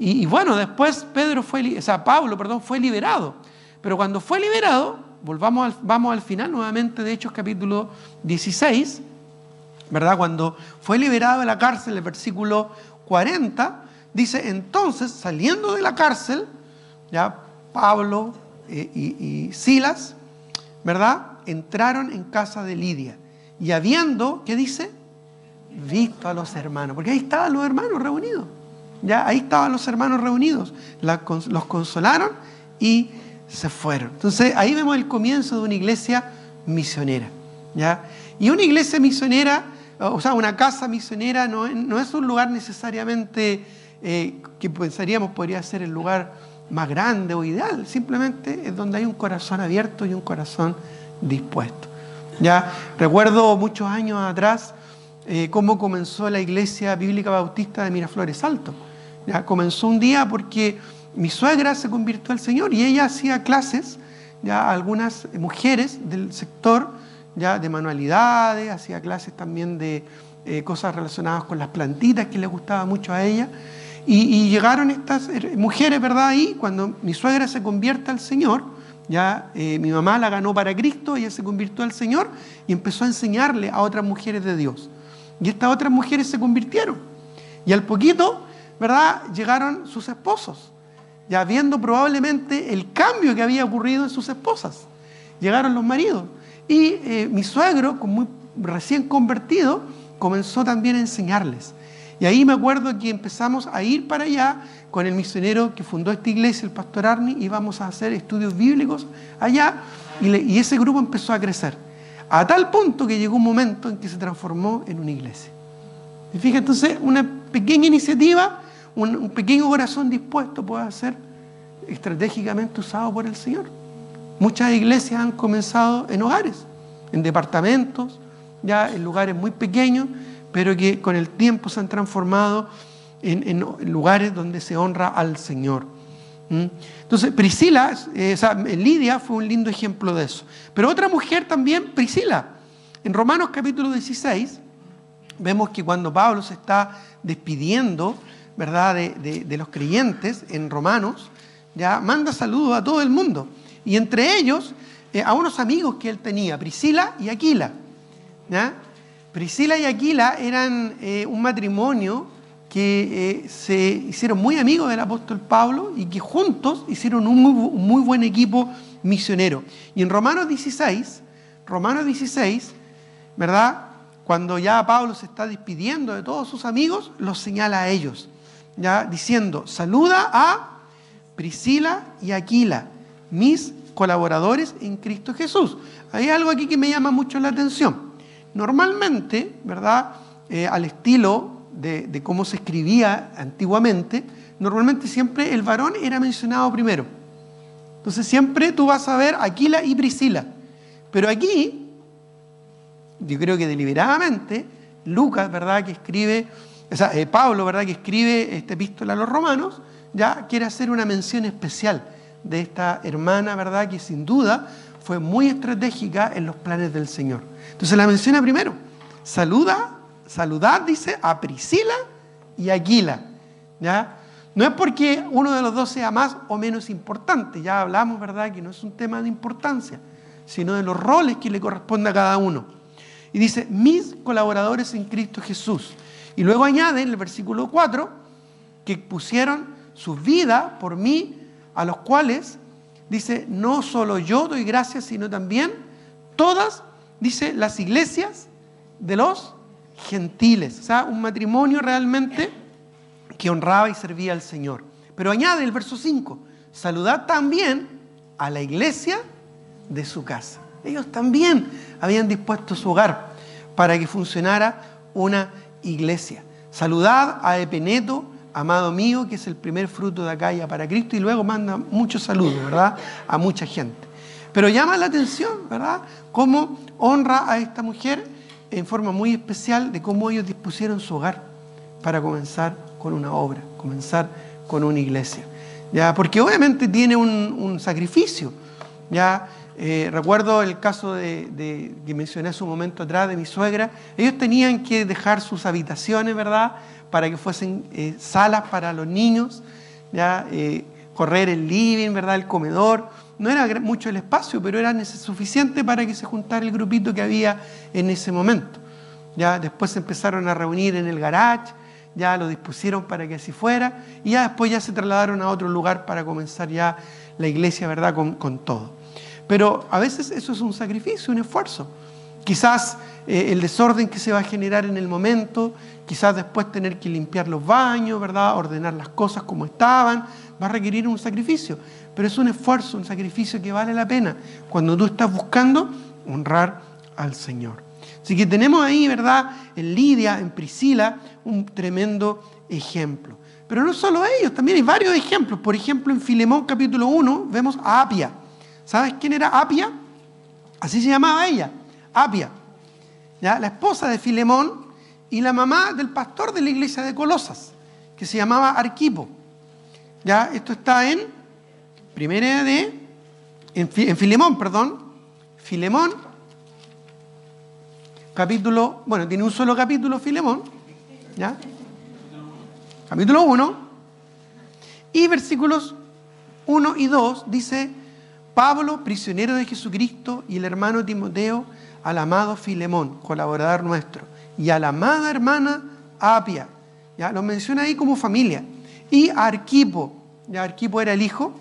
Y bueno, después Pablo fue liberado, pero cuando fue liberado, vamos al final nuevamente de Hechos capítulo 16, ¿verdad? Cuando fue liberado de la cárcel, el versículo 40, dice: entonces, saliendo de la cárcel, ya Pablo y Silas, ¿verdad?, entraron en casa de Lidia, y habiendo, ¿qué dice?, visto a los hermanos, porque ahí estaban los hermanos reunidos, ya ahí estaban los hermanos reunidos, los consolaron y se fueron. Entonces ahí vemos el comienzo de una iglesia misionera, ¿ya? Y una iglesia misionera, o sea, una casa misionera no es un lugar necesariamente que pensaríamos podría ser el lugar más grande o ideal, simplemente es donde hay un corazón abierto y un corazón dispuesto. Ya recuerdo muchos años atrás cómo comenzó la Iglesia Bíblica Bautista de Miraflores Alto. Ya comenzó un día porque mi suegra se convirtió al Señor y ella hacía clases ya a algunas mujeres del sector ya de manualidades, hacía clases también de cosas relacionadas con las plantitas que les gustaba mucho a ella. Y llegaron estas mujeres, ¿verdad? Ahí, cuando mi suegra se convierte al Señor, ya mi mamá la ganó para Cristo, ella se convirtió al Señor y empezó a enseñarle a otras mujeres de Dios. Y estas otras mujeres se convirtieron. Y al poquito, ¿verdad?, llegaron sus esposos, ya viendo probablemente el cambio que había ocurrido en sus esposas. Llegaron los maridos. Y mi suegro, recién convertido, comenzó también a enseñarles. Y ahí me acuerdo que empezamos a ir para allá con el misionero que fundó esta iglesia, el pastor Arni, íbamos a hacer estudios bíblicos allá y ese grupo empezó a crecer. A tal punto que llegó un momento en que se transformó en una iglesia. ¿Y fíjate? Entonces, una pequeña iniciativa, un pequeño corazón dispuesto puede ser estratégicamente usado por el Señor. Muchas iglesias han comenzado en hogares, en departamentos, ya en lugares muy pequeños, pero que con el tiempo se han transformado en lugares donde se honra al Señor. Entonces, Priscila, Lidia fue un lindo ejemplo de eso. Pero otra mujer también, Priscila. En Romanos capítulo 16, vemos que cuando Pablo se está despidiendo, ¿verdad?, de los creyentes en Romanos, ya manda saludos a todo el mundo. Y entre ellos, a unos amigos que él tenía, Priscila y Aquila, ¿ya? Priscila y Aquila eran un matrimonio que se hicieron muy amigos del apóstol Pablo y que juntos hicieron un muy buen equipo misionero. Y en Romanos 16, ¿verdad?, cuando ya Pablo se está despidiendo de todos sus amigos, los señala a ellos, ya diciendo: saluda a Priscila y Aquila, mis colaboradores en Cristo Jesús. Hay algo aquí que me llama mucho la atención. Normalmente, ¿verdad?, al estilo de cómo se escribía antiguamente, normalmente siempre el varón era mencionado primero. Entonces siempre tú vas a ver Aquila y Priscila. Pero aquí, yo creo que deliberadamente, Lucas, ¿verdad?, que escribe, Pablo, ¿verdad?, que escribe esta epístola a los romanos, ya quiere hacer una mención especial de esta hermana, ¿verdad?, que sin duda fue muy estratégica en los planes del Señor. Entonces la menciona primero. Saludad, dice, a Priscila y Aquila, ¿ya? No es porque uno de los dos sea más o menos importante, ya hablamos, ¿verdad?, que no es un tema de importancia, sino de los roles que le corresponde a cada uno. Y dice: mis colaboradores en Cristo Jesús. Y luego añade en el versículo 4 que pusieron su vida por mí, a los cuales, dice, no solo yo doy gracias, sino también todas, dice, las iglesias de los gentiles. O sea, un matrimonio realmente que honraba y servía al Señor. Pero añade el verso 5, saludad también a la iglesia de su casa. Ellos también habían dispuesto su hogar para que funcionara una iglesia. Saludad a Epeneto, amado mío, que es el primer fruto de Acaya para Cristo, y luego manda muchos saludos, ¿verdad?, a mucha gente. Pero llama la atención, ¿verdad?, cómo honra a esta mujer en forma muy especial de cómo ellos dispusieron su hogar para comenzar con una obra, comenzar con una iglesia. ¿Ya? Porque obviamente tiene un sacrificio. ¿Ya? Recuerdo el caso que mencioné hace un momento atrás de mi suegra. Ellos tenían que dejar sus habitaciones, ¿verdad?, para que fuesen salas para los niños, ¿ya? Correr el living, ¿verdad?, el comedor. No era mucho el espacio, pero era suficiente para que se juntara el grupito que había en ese momento. ¿Ya? Después se empezaron a reunir en el garage, ya lo dispusieron para que así fuera, y ya después ya se trasladaron a otro lugar para comenzar ya la iglesia, ¿verdad?, con todo. Pero a veces eso es un sacrificio, un esfuerzo. Quizás el desorden que se va a generar en el momento, quizás después tener que limpiar los baños, ¿verdad?, ordenar las cosas como estaban, va a requerir un sacrificio. Pero es un esfuerzo, un sacrificio que vale la pena cuando tú estás buscando honrar al Señor. Así que tenemos ahí, ¿verdad?, en Lidia, en Priscila, un tremendo ejemplo. Pero no solo ellos, también hay varios ejemplos. Por ejemplo, en Filemón capítulo 1 vemos a Apia. ¿Sabes quién era Apia? Así se llamaba ella, Apia, ¿ya?, la esposa de Filemón y la mamá del pastor de la iglesia de Colosas, que se llamaba Arquipo. ¿Ya? Esto está en Filemón, Filemón, capítulo, bueno, tiene un solo capítulo Filemón, ¿ya? Capítulo 1, y versículos 1 y 2 dice: Pablo, prisionero de Jesucristo, y el hermano Timoteo, al amado Filemón, colaborador nuestro, y a la amada hermana Apia, ¿ya? Lo menciona ahí como familia, y a Arquipo, ya Arquipo era el hijo,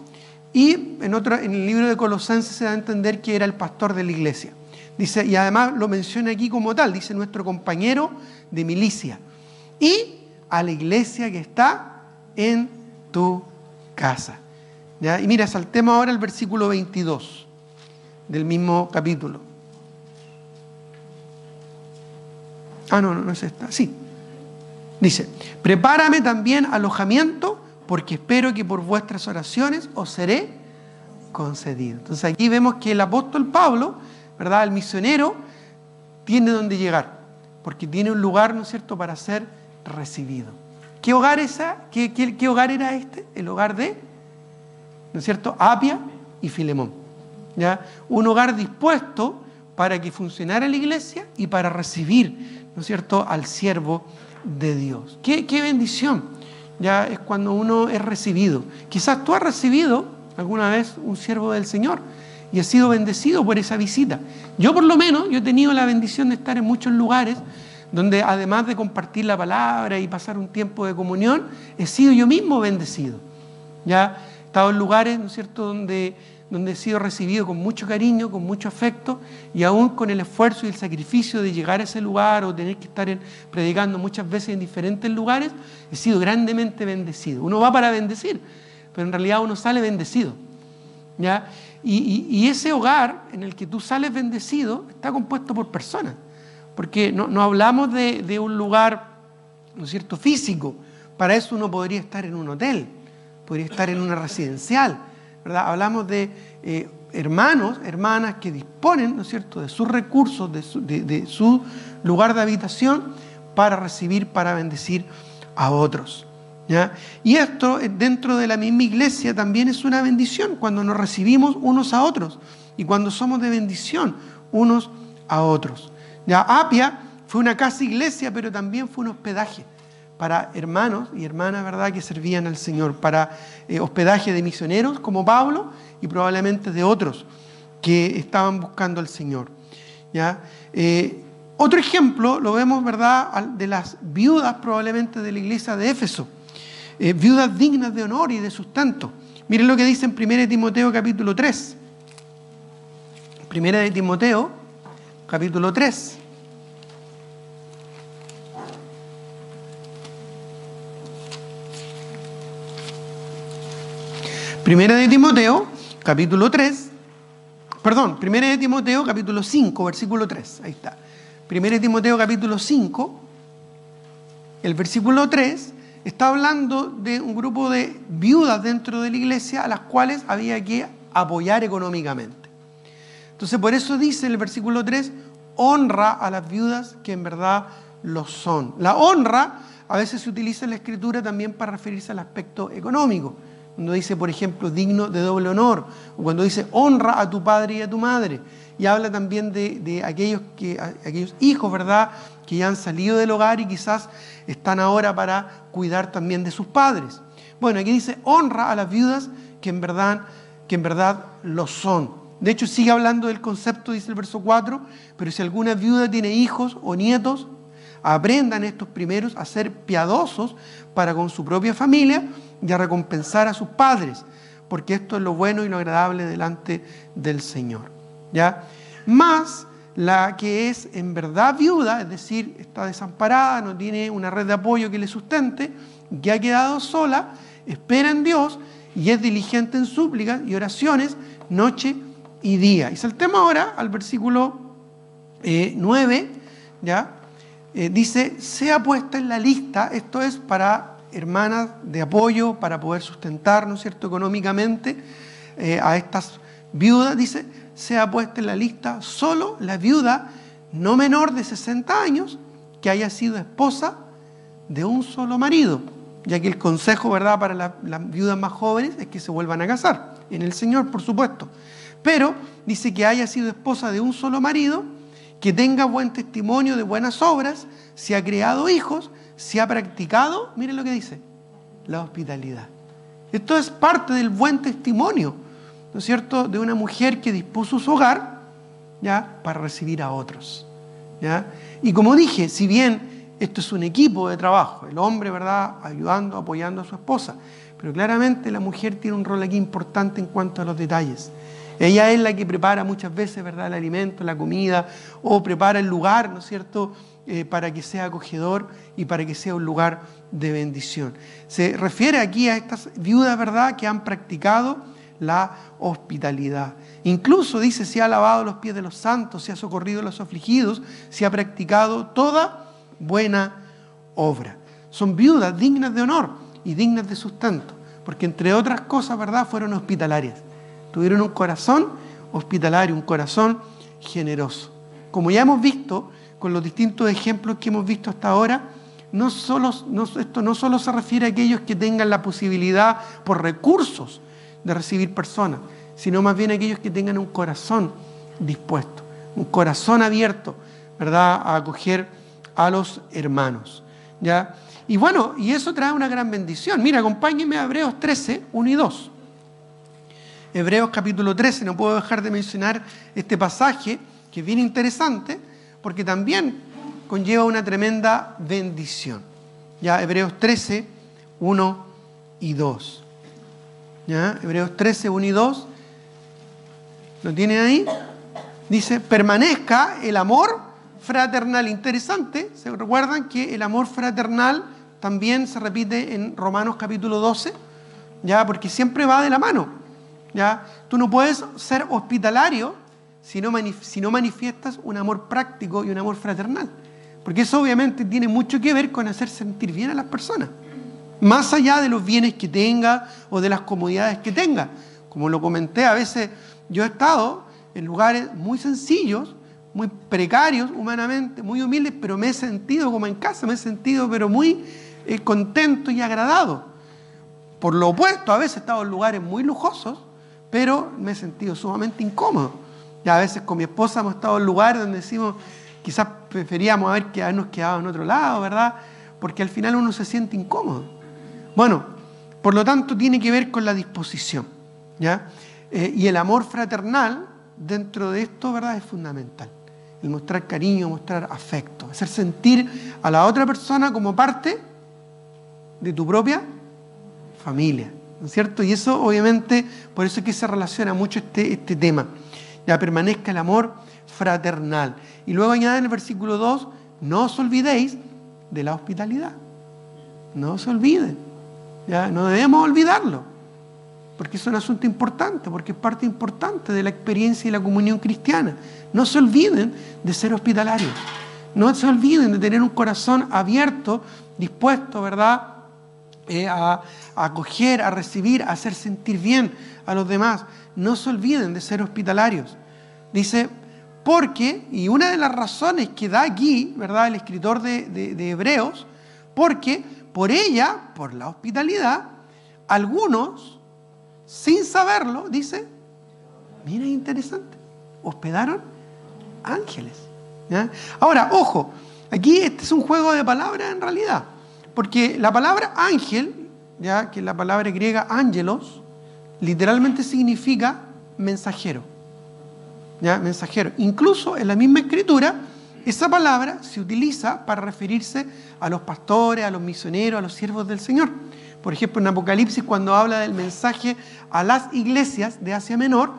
y en el libro de Colosenses se da a entender que era el pastor de la iglesia. Dice, y además lo menciona aquí como tal, dice nuestro compañero de milicia, y a la iglesia que está en tu casa. ¿Ya? Y mira, saltemos ahora al versículo 22 del mismo capítulo. No es esta. Sí. Dice, prepárame también alojamiento, porque espero que por vuestras oraciones os seré concedido. Entonces aquí vemos que el apóstol Pablo, ¿verdad?, el misionero, tiene donde llegar, porque tiene un lugar, ¿no es cierto?, para ser recibido. ¿Qué hogar qué hogar era este? El hogar de, ¿no es cierto?, Apia y Filemón. ¿Ya? Un hogar dispuesto para que funcionara la iglesia y para recibir, ¿no es cierto?, al siervo de Dios. ¡Qué bendición! Ya es cuando uno es recibido. Quizás tú has recibido alguna vez un siervo del Señor y has sido bendecido por esa visita. Yo por lo menos, yo he tenido la bendición de estar en muchos lugares donde además de compartir la palabra y pasar un tiempo de comunión, he sido yo mismo bendecido. Ya he estado en lugares, ¿no es cierto?, donde he sido recibido con mucho cariño, con mucho afecto, y aún con el esfuerzo y el sacrificio de llegar a ese lugar o tener que estar predicando muchas veces en diferentes lugares, he sido grandemente bendecido. Uno va para bendecir, pero en realidad uno sale bendecido. ¿Ya? Y ese hogar en el que tú sales bendecido está compuesto por personas, porque no hablamos de un lugar, ¿no es cierto?, físico. Para eso uno podría estar en un hotel, podría estar en una residencial, ¿verdad? Hablamos de hermanos, hermanas que disponen, ¿no es cierto?, de sus recursos, de su lugar de habitación para recibir, para bendecir a otros. ¿Ya? Y esto dentro de la misma iglesia también es una bendición cuando nos recibimos unos a otros y cuando somos de bendición unos a otros. ¿Ya? Apia fue una casa iglesia, pero también fue un hospedaje para hermanos y hermanas, ¿verdad?, que servían al Señor, para hospedaje de misioneros como Pablo y probablemente de otros que estaban buscando al Señor. ¿Ya? Otro ejemplo lo vemos, ¿verdad?, de las viudas probablemente de la iglesia de Éfeso, viudas dignas de honor y de sustento. Miren lo que dice en 1 Timoteo capítulo 3. 1 Timoteo capítulo 3. Primera de Timoteo, capítulo 3, perdón, Primera de Timoteo, capítulo 5, versículo 3, ahí está. Primera de Timoteo, capítulo 5, El versículo 3 está hablando de un grupo de viudas dentro de la iglesia a las cuales había que apoyar económicamente. Entonces, por eso dice el versículo 3, honra a las viudas que en verdad lo son. La honra a veces se utiliza en la Escritura también para referirse al aspecto económico. Cuando dice, por ejemplo, digno de doble honor, o cuando dice honra a tu padre y a tu madre. Y habla también de aquellos hijos, ¿verdad?, que ya han salido del hogar y quizás están ahora para cuidar también de sus padres. Bueno, aquí dice honra a las viudas que en verdad lo son. De hecho, sigue hablando del concepto, dice el verso 4, pero si alguna viuda tiene hijos o nietos, aprendan estos primeros a ser piadosos para con su propia familia y a recompensar a sus padres, porque esto es lo bueno y lo agradable delante del Señor. ¿Ya? Más la que es en verdad viuda, es decir, está desamparada, no tiene una red de apoyo que le sustente, que ha quedado sola, espera en Dios y es diligente en súplicas y oraciones noche y día. Y saltemos ahora al versículo 9, ¿ya? Dice, sea puesta en la lista, esto es para hermanas de apoyo, para poder sustentar, ¿no es cierto?, económicamente a estas viudas, dice, sea puesta en la lista solo la viuda no menor de 60 años que haya sido esposa de un solo marido, ya que el consejo, ¿verdad?, para las viudas más jóvenes es que se vuelvan a casar, en el Señor, por supuesto. Pero dice que haya sido esposa de un solo marido, que tenga buen testimonio de buenas obras, si ha criado hijos, si ha practicado, miren lo que dice, la hospitalidad. Esto es parte del buen testimonio, ¿no es cierto?, de una mujer que dispuso su hogar, ¿ya?, para recibir a otros, ¿ya? Y como dije, si bien esto es un equipo de trabajo, el hombre, ¿verdad?, ayudando, apoyando a su esposa, pero claramente la mujer tiene un rol aquí importante en cuanto a los detalles. Ella es la que prepara muchas veces, ¿verdad?, el alimento, la comida, o prepara el lugar, ¿no es cierto?, para que sea acogedor y para que sea un lugar de bendición. Se refiere aquí a estas viudas, ¿verdad?, que han practicado la hospitalidad. Incluso dice, si ha lavado los pies de los santos, si ha socorrido a los afligidos, si ha practicado toda buena obra. Son viudas dignas de honor y dignas de sustento, porque entre otras cosas, ¿verdad?, fueron hospitalarias. Tuvieron un corazón hospitalario, un corazón generoso. Como ya hemos visto con los distintos ejemplos que hemos visto hasta ahora, esto no solo se refiere a aquellos que tengan la posibilidad por recursos de recibir personas, sino más bien a aquellos que tengan un corazón dispuesto, un corazón abierto, ¿verdad?, a acoger a los hermanos, ¿ya? Y bueno, y eso trae una gran bendición. Mira, acompáñenme a Hebreos 13, 1 y 2. Hebreos capítulo 13, no puedo dejar de mencionar este pasaje que es bien interesante porque también conlleva una tremenda bendición. Ya, Hebreos 13, 1 y 2. ¿Ya? Hebreos 13, 1 y 2. ¿Lo tienen ahí? Dice, permanezca el amor fraternal. Interesante, ¿se recuerdan que el amor fraternal también se repite en Romanos capítulo 12? ¿Ya? Porque siempre va de la mano. ¿Ya? Tú no puedes ser hospitalario si no manifiestas un amor práctico y un amor fraternal. Porque eso obviamente tiene mucho que ver con hacer sentir bien a las personas. Más allá de los bienes que tenga o de las comodidades que tenga. Como lo comenté, a veces yo he estado en lugares muy sencillos, muy precarios humanamente, muy humildes, pero me he sentido como en casa, me he sentido pero muy contento y agradado. Por lo opuesto, a veces he estado en lugares muy lujosos, pero me he sentido sumamente incómodo. Ya a veces con mi esposa hemos estado en lugares donde decimos, quizás preferíamos habernos quedado en otro lado, ¿verdad? Porque al final uno se siente incómodo. Bueno, por lo tanto tiene que ver con la disposición, ¿ya? Y el amor fraternal dentro de esto, ¿verdad?, es fundamental. El mostrar cariño, mostrar afecto, hacer sentir a la otra persona como parte de tu propia familia, ¿no es cierto? Y eso obviamente, por eso es que se relaciona mucho este tema. Ya, permanezca el amor fraternal. Y luego añade en el versículo 2, no os olvidéis de la hospitalidad. No se olviden. Ya, no debemos olvidarlo. Porque es un asunto importante, porque es parte importante de la experiencia y la comunión cristiana. No se olviden de ser hospitalarios. No se olviden de tener un corazón abierto, dispuesto, ¿verdad?, a acoger, a recibir, a hacer sentir bien a los demás. No se olviden de ser hospitalarios. Dice, porque, y una de las razones que da aquí, ¿verdad?, el escritor de Hebreos, porque por ella, por la hospitalidad, algunos, sin saberlo, dice, mira, interesante, hospedaron ángeles. ¿Ya? Ahora, ojo, aquí este es un juego de palabras en realidad, porque la palabra ángel, ya que la palabra griega ángelos, literalmente significa mensajero. ¿Ya? Mensajero. Incluso en la misma escritura, esa palabra se utiliza para referirse a los pastores, a los misioneros, a los siervos del Señor. Por ejemplo, en Apocalipsis, cuando habla del mensaje a las iglesias de Asia Menor,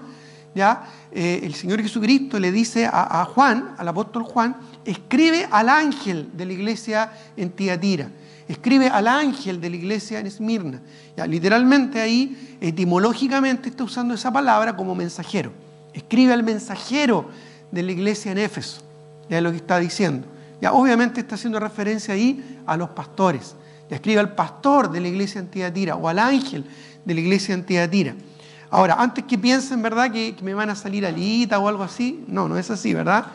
¿ya? El Señor Jesucristo le dice a Juan, al apóstol Juan, escribe al ángel de la iglesia en Tiatira, escribe al ángel de la iglesia en Esmirna. ¿Ya? Literalmente ahí, etimológicamente, está usando esa palabra como mensajero. Escribe al mensajero de la iglesia en Éfeso. Ya es lo que está diciendo. Ya obviamente está haciendo referencia ahí a los pastores. Ya escribe al pastor de la iglesia en Tiatira o al ángel de la iglesia en Tiatira. Ahora, antes que piensen, ¿verdad?, que me van a salir alitas o algo así, no es así, ¿verdad?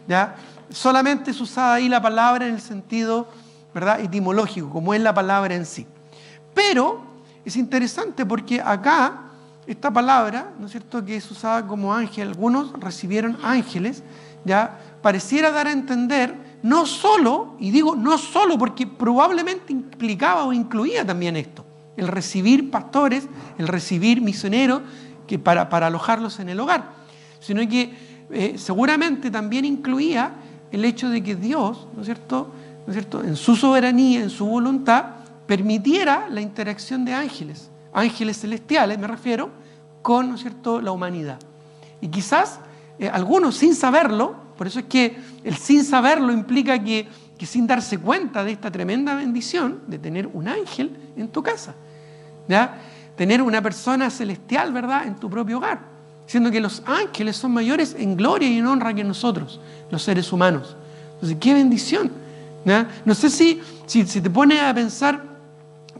¿Ya? Solamente es usada ahí la palabra en el sentido, ¿verdad?, etimológico, como es la palabra en sí. Pero es interesante porque acá, esta palabra, ¿no es cierto?, que es usada como ángel, algunos recibieron ángeles, ya pareciera dar a entender, no solo, y digo no solo porque probablemente implicaba o incluía también esto, el recibir pastores, el recibir misioneros que para alojarlos en el hogar, sino que seguramente también incluía el hecho de que Dios, ¿no es cierto?, en su soberanía, en su voluntad, permitiera la interacción de ángeles celestiales, me refiero, con, ¿no es cierto?, la humanidad. Y quizás algunos sin saberlo, por eso es que el sin saberlo implica que sin darse cuenta de esta tremenda bendición de tener un ángel en tu casa, ¿ya? Tener una persona celestial, ¿verdad?, en tu propio hogar, siendo que los ángeles son mayores en gloria y en honra que nosotros, los seres humanos. Entonces, qué bendición, ¿ya? No sé si te pones a pensar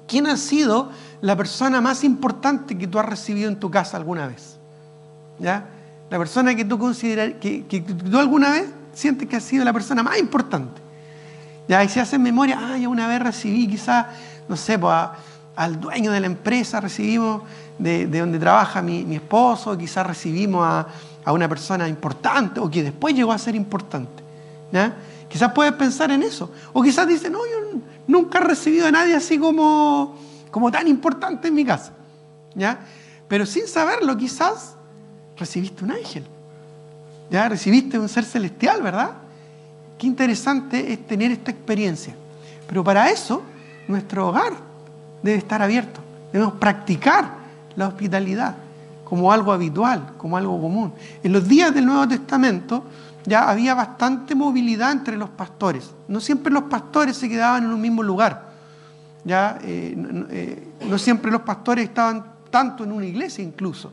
quién ha sido la persona más importante que tú has recibido en tu casa alguna vez, ¿ya? La persona que tú consideras, que tú alguna vez sientes que ha sido la persona más importante, ¿ya? Y si haces memoria, yo una vez recibí quizás, no sé, pues, al dueño de la empresa, recibimos de donde trabaja mi esposo, quizás recibimos a una persona importante o que después llegó a ser importante, ¿ya? Quizás puedes pensar en eso. O quizás dices, no, yo nunca he recibido a nadie así como tan importante en mi casa, ¿ya? Pero sin saberlo, quizás recibiste un ángel, ¿ya? Recibiste un ser celestial, ¿verdad? Qué interesante es tener esta experiencia. Pero para eso, nuestro hogar debe estar abierto. Debemos practicar la hospitalidad como algo habitual, como algo común. En los días del Nuevo Testamento ya había bastante movilidad entre los pastores. No siempre los pastores se quedaban en un mismo lugar. ¿Ya? No siempre los pastores estaban tanto en una iglesia incluso.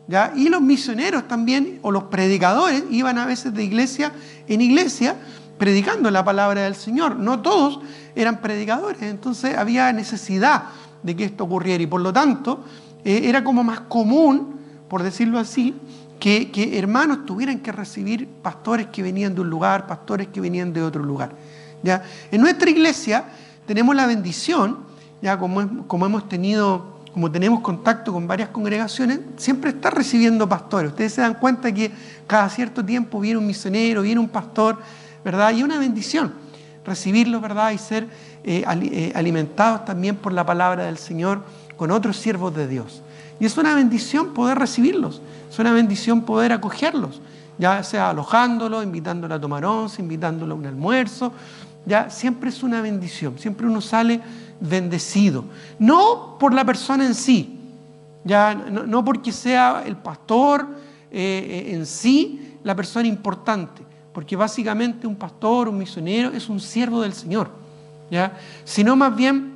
¿Ya? Y los misioneros también, o los predicadores, iban a veces de iglesia en iglesia predicando la palabra del Señor. No todos eran predicadores, entonces había necesidad de que esto ocurriera y por lo tanto era como más común, por decirlo así, que hermanos tuvieran que recibir pastores que venían de un lugar, pastores que venían de otro lugar. ¿Ya? En nuestra iglesia tenemos la bendición, ya como tenemos contacto con varias congregaciones, siempre está recibiendo pastores. Ustedes se dan cuenta que cada cierto tiempo viene un misionero, viene un pastor, ¿verdad? Y es una bendición recibirlos, ¿verdad? Y ser alimentados también por la palabra del Señor con otros siervos de Dios. Y es una bendición poder recibirlos, es una bendición poder acogerlos, ya sea alojándolos, invitándolos a tomar once, invitándolos a un almuerzo, ya siempre es una bendición, siempre uno sale bendecido. No por la persona en sí, ya no porque sea el pastor en sí la persona importante, porque básicamente un pastor, un misionero es un siervo del Señor, ¿ya? Sino más bien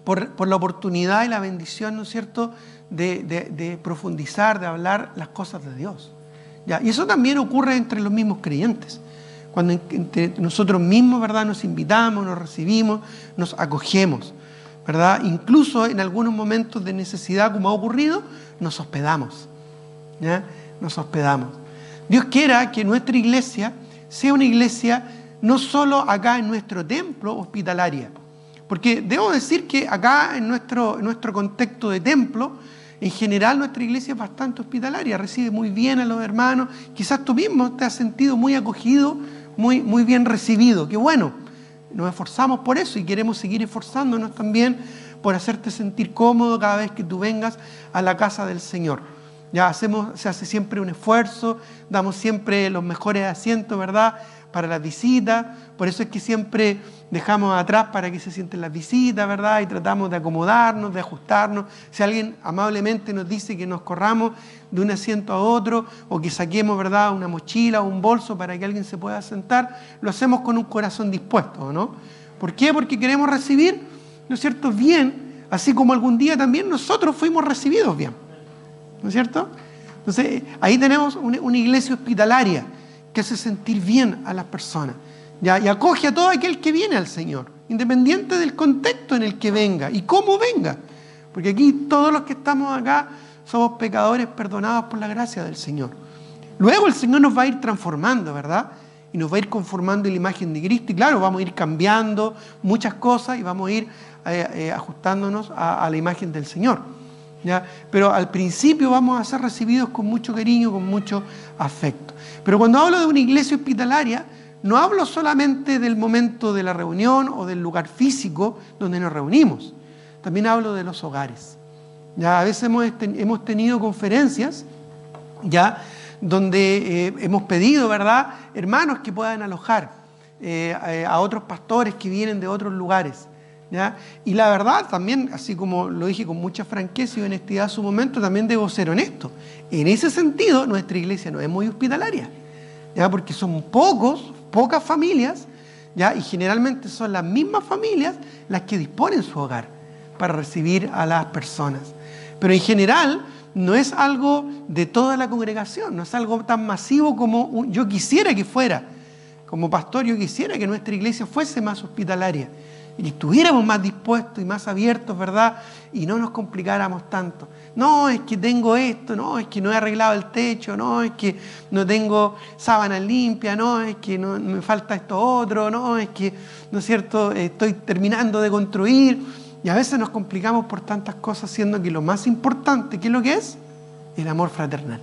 por la oportunidad y la bendición, ¿no es cierto?, de profundizar, de hablar las cosas de Dios, ¿ya? Y eso también ocurre entre los mismos creyentes. cuando entre nosotros mismos, ¿verdad?, nos invitamos, nos recibimos, nos acogemos, ¿verdad? Incluso en algunos momentos de necesidad, como ha ocurrido, nos hospedamos, ¿ya? Nos hospedamos. Dios quiera que nuestra iglesia sea una iglesia no solo acá en nuestro templo hospitalaria, porque debo decir que acá en nuestro contexto de templo, en general nuestra iglesia es bastante hospitalaria, recibe muy bien a los hermanos, quizás tú mismo te has sentido muy acogido, muy bien recibido, qué bueno, nos esforzamos por eso y queremos seguir esforzándonos también por hacerte sentir cómodo cada vez que tú vengas a la casa del Señor. Ya se hace siempre un esfuerzo, damos siempre los mejores asientos, ¿verdad?, para las visitas, por eso es que siempre dejamos atrás para que se sienten las visitas, ¿verdad?, y tratamos de acomodarnos, de ajustarnos. Si alguien amablemente nos dice que nos corramos de un asiento a otro, o que saquemos, ¿verdad?, una mochila o un bolso para que alguien se pueda sentar, lo hacemos con un corazón dispuesto, ¿no? ¿Por qué? Porque queremos recibir, ¿no es cierto?, bien, así como algún día también nosotros fuimos recibidos bien, ¿no es cierto? Entonces, ahí tenemos una iglesia hospitalaria que hace sentir bien a las personas, ¿ya? Y acoge a todo aquel que viene al Señor, independiente del contexto en el que venga y cómo venga, porque aquí todos los que estamos acá somos pecadores perdonados por la gracia del Señor. Luego el Señor nos va a ir transformando, ¿verdad? Y nos va a ir conformando en la imagen de Cristo, y claro, vamos a ir cambiando muchas cosas y vamos a ir ajustándonos a la imagen del Señor, ¿ya? Pero al principio vamos a ser recibidos con mucho cariño, con mucho afecto. Pero cuando hablo de una iglesia hospitalaria, no hablo solamente del momento de la reunión o del lugar físico donde nos reunimos. También hablo de los hogares. Ya a veces hemos tenido conferencias, ya, donde hemos pedido, ¿verdad?, hermanos que puedan alojar a otros pastores que vienen de otros lugares, ¿ya? Y la verdad también, así como lo dije con mucha franqueza y honestidad a su momento, también debo ser honesto. En ese sentido, nuestra iglesia no es muy hospitalaria, ¿ya? Porque son pocas familias, ¿ya? Y generalmente son las mismas familias las que disponen su hogar para recibir a las personas. Pero en general no es algo de toda la congregación, no es algo tan masivo como yo quisiera que fuera. Como pastor, yo quisiera que nuestra iglesia fuese más hospitalaria y que estuviéramos más dispuestos y más abiertos, ¿verdad? Y no nos complicáramos tanto. No, es que tengo esto, no, es que no he arreglado el techo, no, es que no tengo sábanas limpias, no, es que no, me falta esto otro, no, es que, ¿no es cierto?, estoy terminando de construir. Y a veces nos complicamos por tantas cosas, siendo que lo más importante, ¿qué es lo que es? El amor fraternal.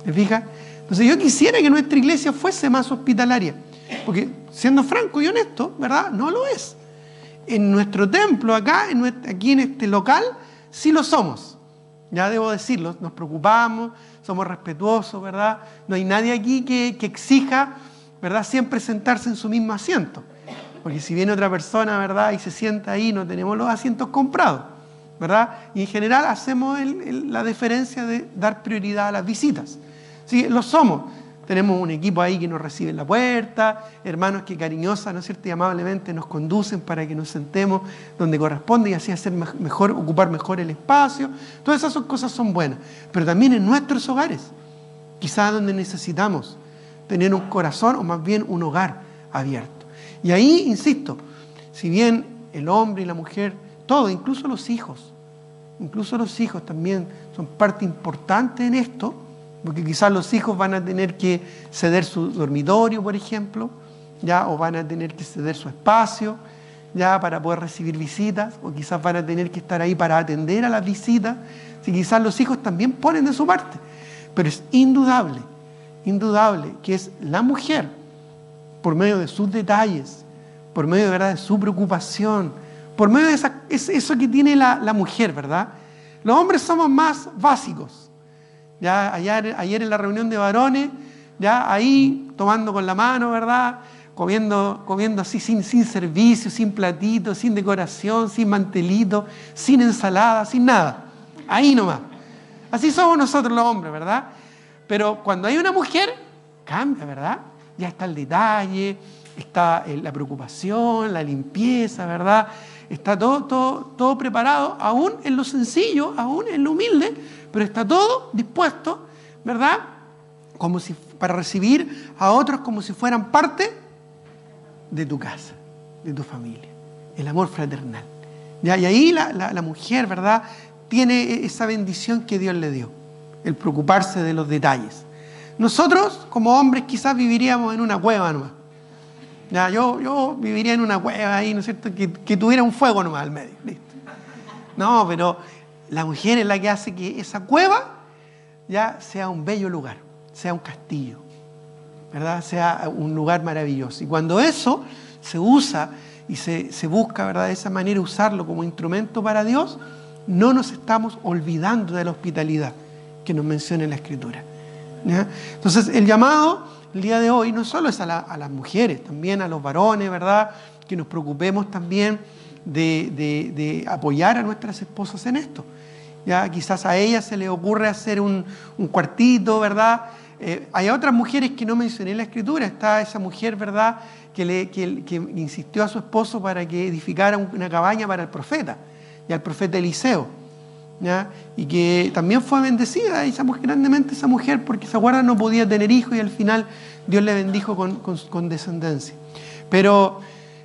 ¿Me fijas? Entonces yo quisiera que nuestra iglesia fuese más hospitalaria, porque siendo franco y honesto, ¿verdad?, no lo es. En nuestro templo, aquí en este local, sí lo somos. Ya debo decirlo, nos preocupamos, somos respetuosos, ¿verdad? No hay nadie aquí que exija, ¿verdad?, siempre sentarse en su mismo asiento. Porque si viene otra persona, ¿verdad?, y se sienta ahí, no tenemos los asientos comprados, ¿verdad? Y en general hacemos la deferencia de dar prioridad a las visitas. Sí, lo somos. Tenemos un equipo ahí que nos recibe en la puerta, hermanos que cariñosa, ¿no es cierto?, y amablemente nos conducen para que nos sentemos donde corresponde y así ocupar mejor el espacio. Todas esas cosas son buenas. Pero también en nuestros hogares, quizás donde necesitamos tener un corazón o más bien un hogar abierto. Y ahí, insisto, si bien el hombre y la mujer, todo, incluso los hijos también son parte importante en esto, porque quizás los hijos van a tener que ceder su dormitorio, por ejemplo, ¿ya? O van a tener que ceder su espacio, ¿ya?, para poder recibir visitas, o quizás van a tener que estar ahí para atender a las visitas. Sí, quizás los hijos también ponen de su parte, pero es indudable que es la mujer, por medio de sus detalles, por medio de, ¿verdad?, de su preocupación, por medio de eso que tiene la mujer, ¿verdad? Los hombres somos más básicos. Ya ayer en la reunión de varones, ya ahí tomando con la mano, ¿verdad?, comiendo así sin servicio, sin platito, sin decoración, sin mantelito, sin ensalada, sin nada. Ahí nomás. Así somos nosotros los hombres, ¿verdad? Pero cuando hay una mujer, cambia, ¿verdad? Ya está el detalle, está la preocupación, la limpieza, ¿verdad? Está todo preparado, aún en lo sencillo, aún en lo humilde, pero está todo dispuesto, ¿verdad?, para recibir a otros como si fueran parte de tu casa, de tu familia. El amor fraternal. ¿Ya? Y ahí la mujer, ¿verdad?, tiene esa bendición que Dios le dio, el preocuparse de los detalles. Nosotros, como hombres, quizás viviríamos en una cueva nomás. Ya, yo viviría en una cueva ahí, ¿no es cierto?, que tuviera un fuego nomás al medio. Listo. No, pero la mujer es la que hace que esa cueva ya sea un bello lugar, sea un castillo, ¿verdad?, sea un lugar maravilloso. Y cuando eso se usa y se busca, ¿verdad?, de esa manera usarlo como instrumento para Dios, no nos estamos olvidando de la hospitalidad que nos menciona en la Escritura. ¿Ya? Entonces, el llamado el día de hoy no solo es a las mujeres, también a los varones, ¿verdad?, que nos preocupemos también de apoyar a nuestras esposas en esto. Ya quizás a ellas se les ocurre hacer un cuartito, ¿verdad? Hay otras mujeres que no mencioné en la Escritura. Está esa mujer, ¿verdad?, que insistió a su esposo para que edificara una cabaña para el profeta, y al profeta Eliseo, ¿ya? Y que también fue bendecida grandemente esa mujer, porque se acuerdan, no podía tener hijos y al final Dios le bendijo con descendencia. Pero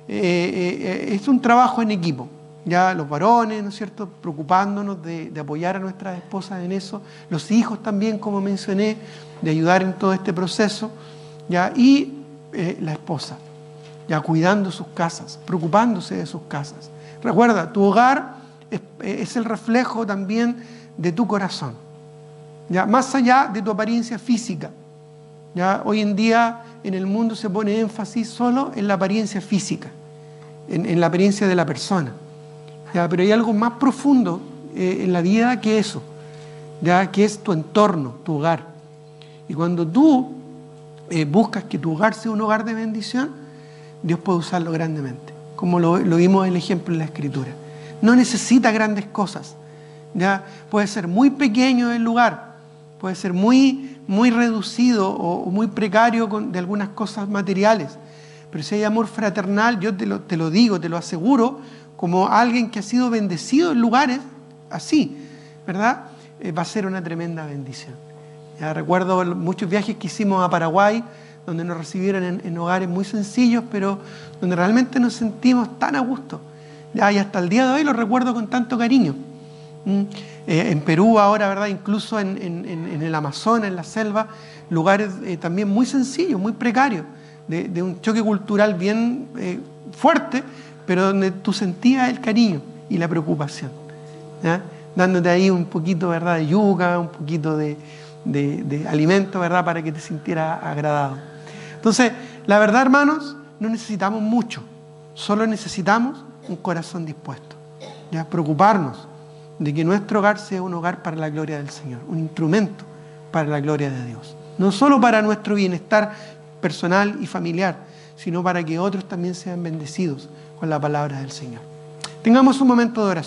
es un trabajo en equipo. Ya los varones, ¿no es cierto?, preocupándonos de apoyar a nuestras esposas en eso, los hijos también, como mencioné, de ayudar en todo este proceso, ¿ya? Y la esposa, ya cuidando sus casas, preocupándose de sus casas. Recuerda, tu hogar es el reflejo también de tu corazón, ¿ya? Más allá de tu apariencia física. ¿Ya? Hoy en día en el mundo se pone énfasis solo en la apariencia física, en la apariencia de la persona. ¿Ya? Pero hay algo más profundo en la vida que eso, ¿ya? Que es tu entorno, tu hogar. Y cuando tú buscas que tu hogar sea un hogar de bendición, Dios puede usarlo grandemente, como lo vimos en el ejemplo en la Escritura. No necesita grandes cosas, ¿ya? Puede ser muy pequeño el lugar, puede ser muy reducido o muy precario de algunas cosas materiales, pero si hay amor fraternal, yo te lo digo, te lo aseguro, como alguien que ha sido bendecido en lugares así, ¿verdad? Va a ser una tremenda bendición. Ya recuerdo muchos viajes que hicimos a Paraguay, donde nos recibieron en hogares muy sencillos, pero donde realmente nos sentimos tan a gusto. Ya, y hasta el día de hoy lo recuerdo con tanto cariño. En Perú ahora, ¿verdad?, incluso en el Amazonas, en la selva, lugares también muy sencillos, muy precarios, de un choque cultural bien fuerte, pero donde tú sentías el cariño y la preocupación, ¿ya? Dándote ahí un poquito, ¿verdad?, de yuca, un poquito de alimento, ¿verdad?, para que te sintieras agradado. Entonces, la verdad, hermanos, no necesitamos mucho, solo necesitamos un corazón dispuesto, ¿ya? Preocuparnos de que nuestro hogar sea un hogar para la gloria del Señor, un instrumento para la gloria de Dios. No solo para nuestro bienestar personal y familiar, sino para que otros también sean bendecidos con la palabra del Señor. Tengamos un momento de oración.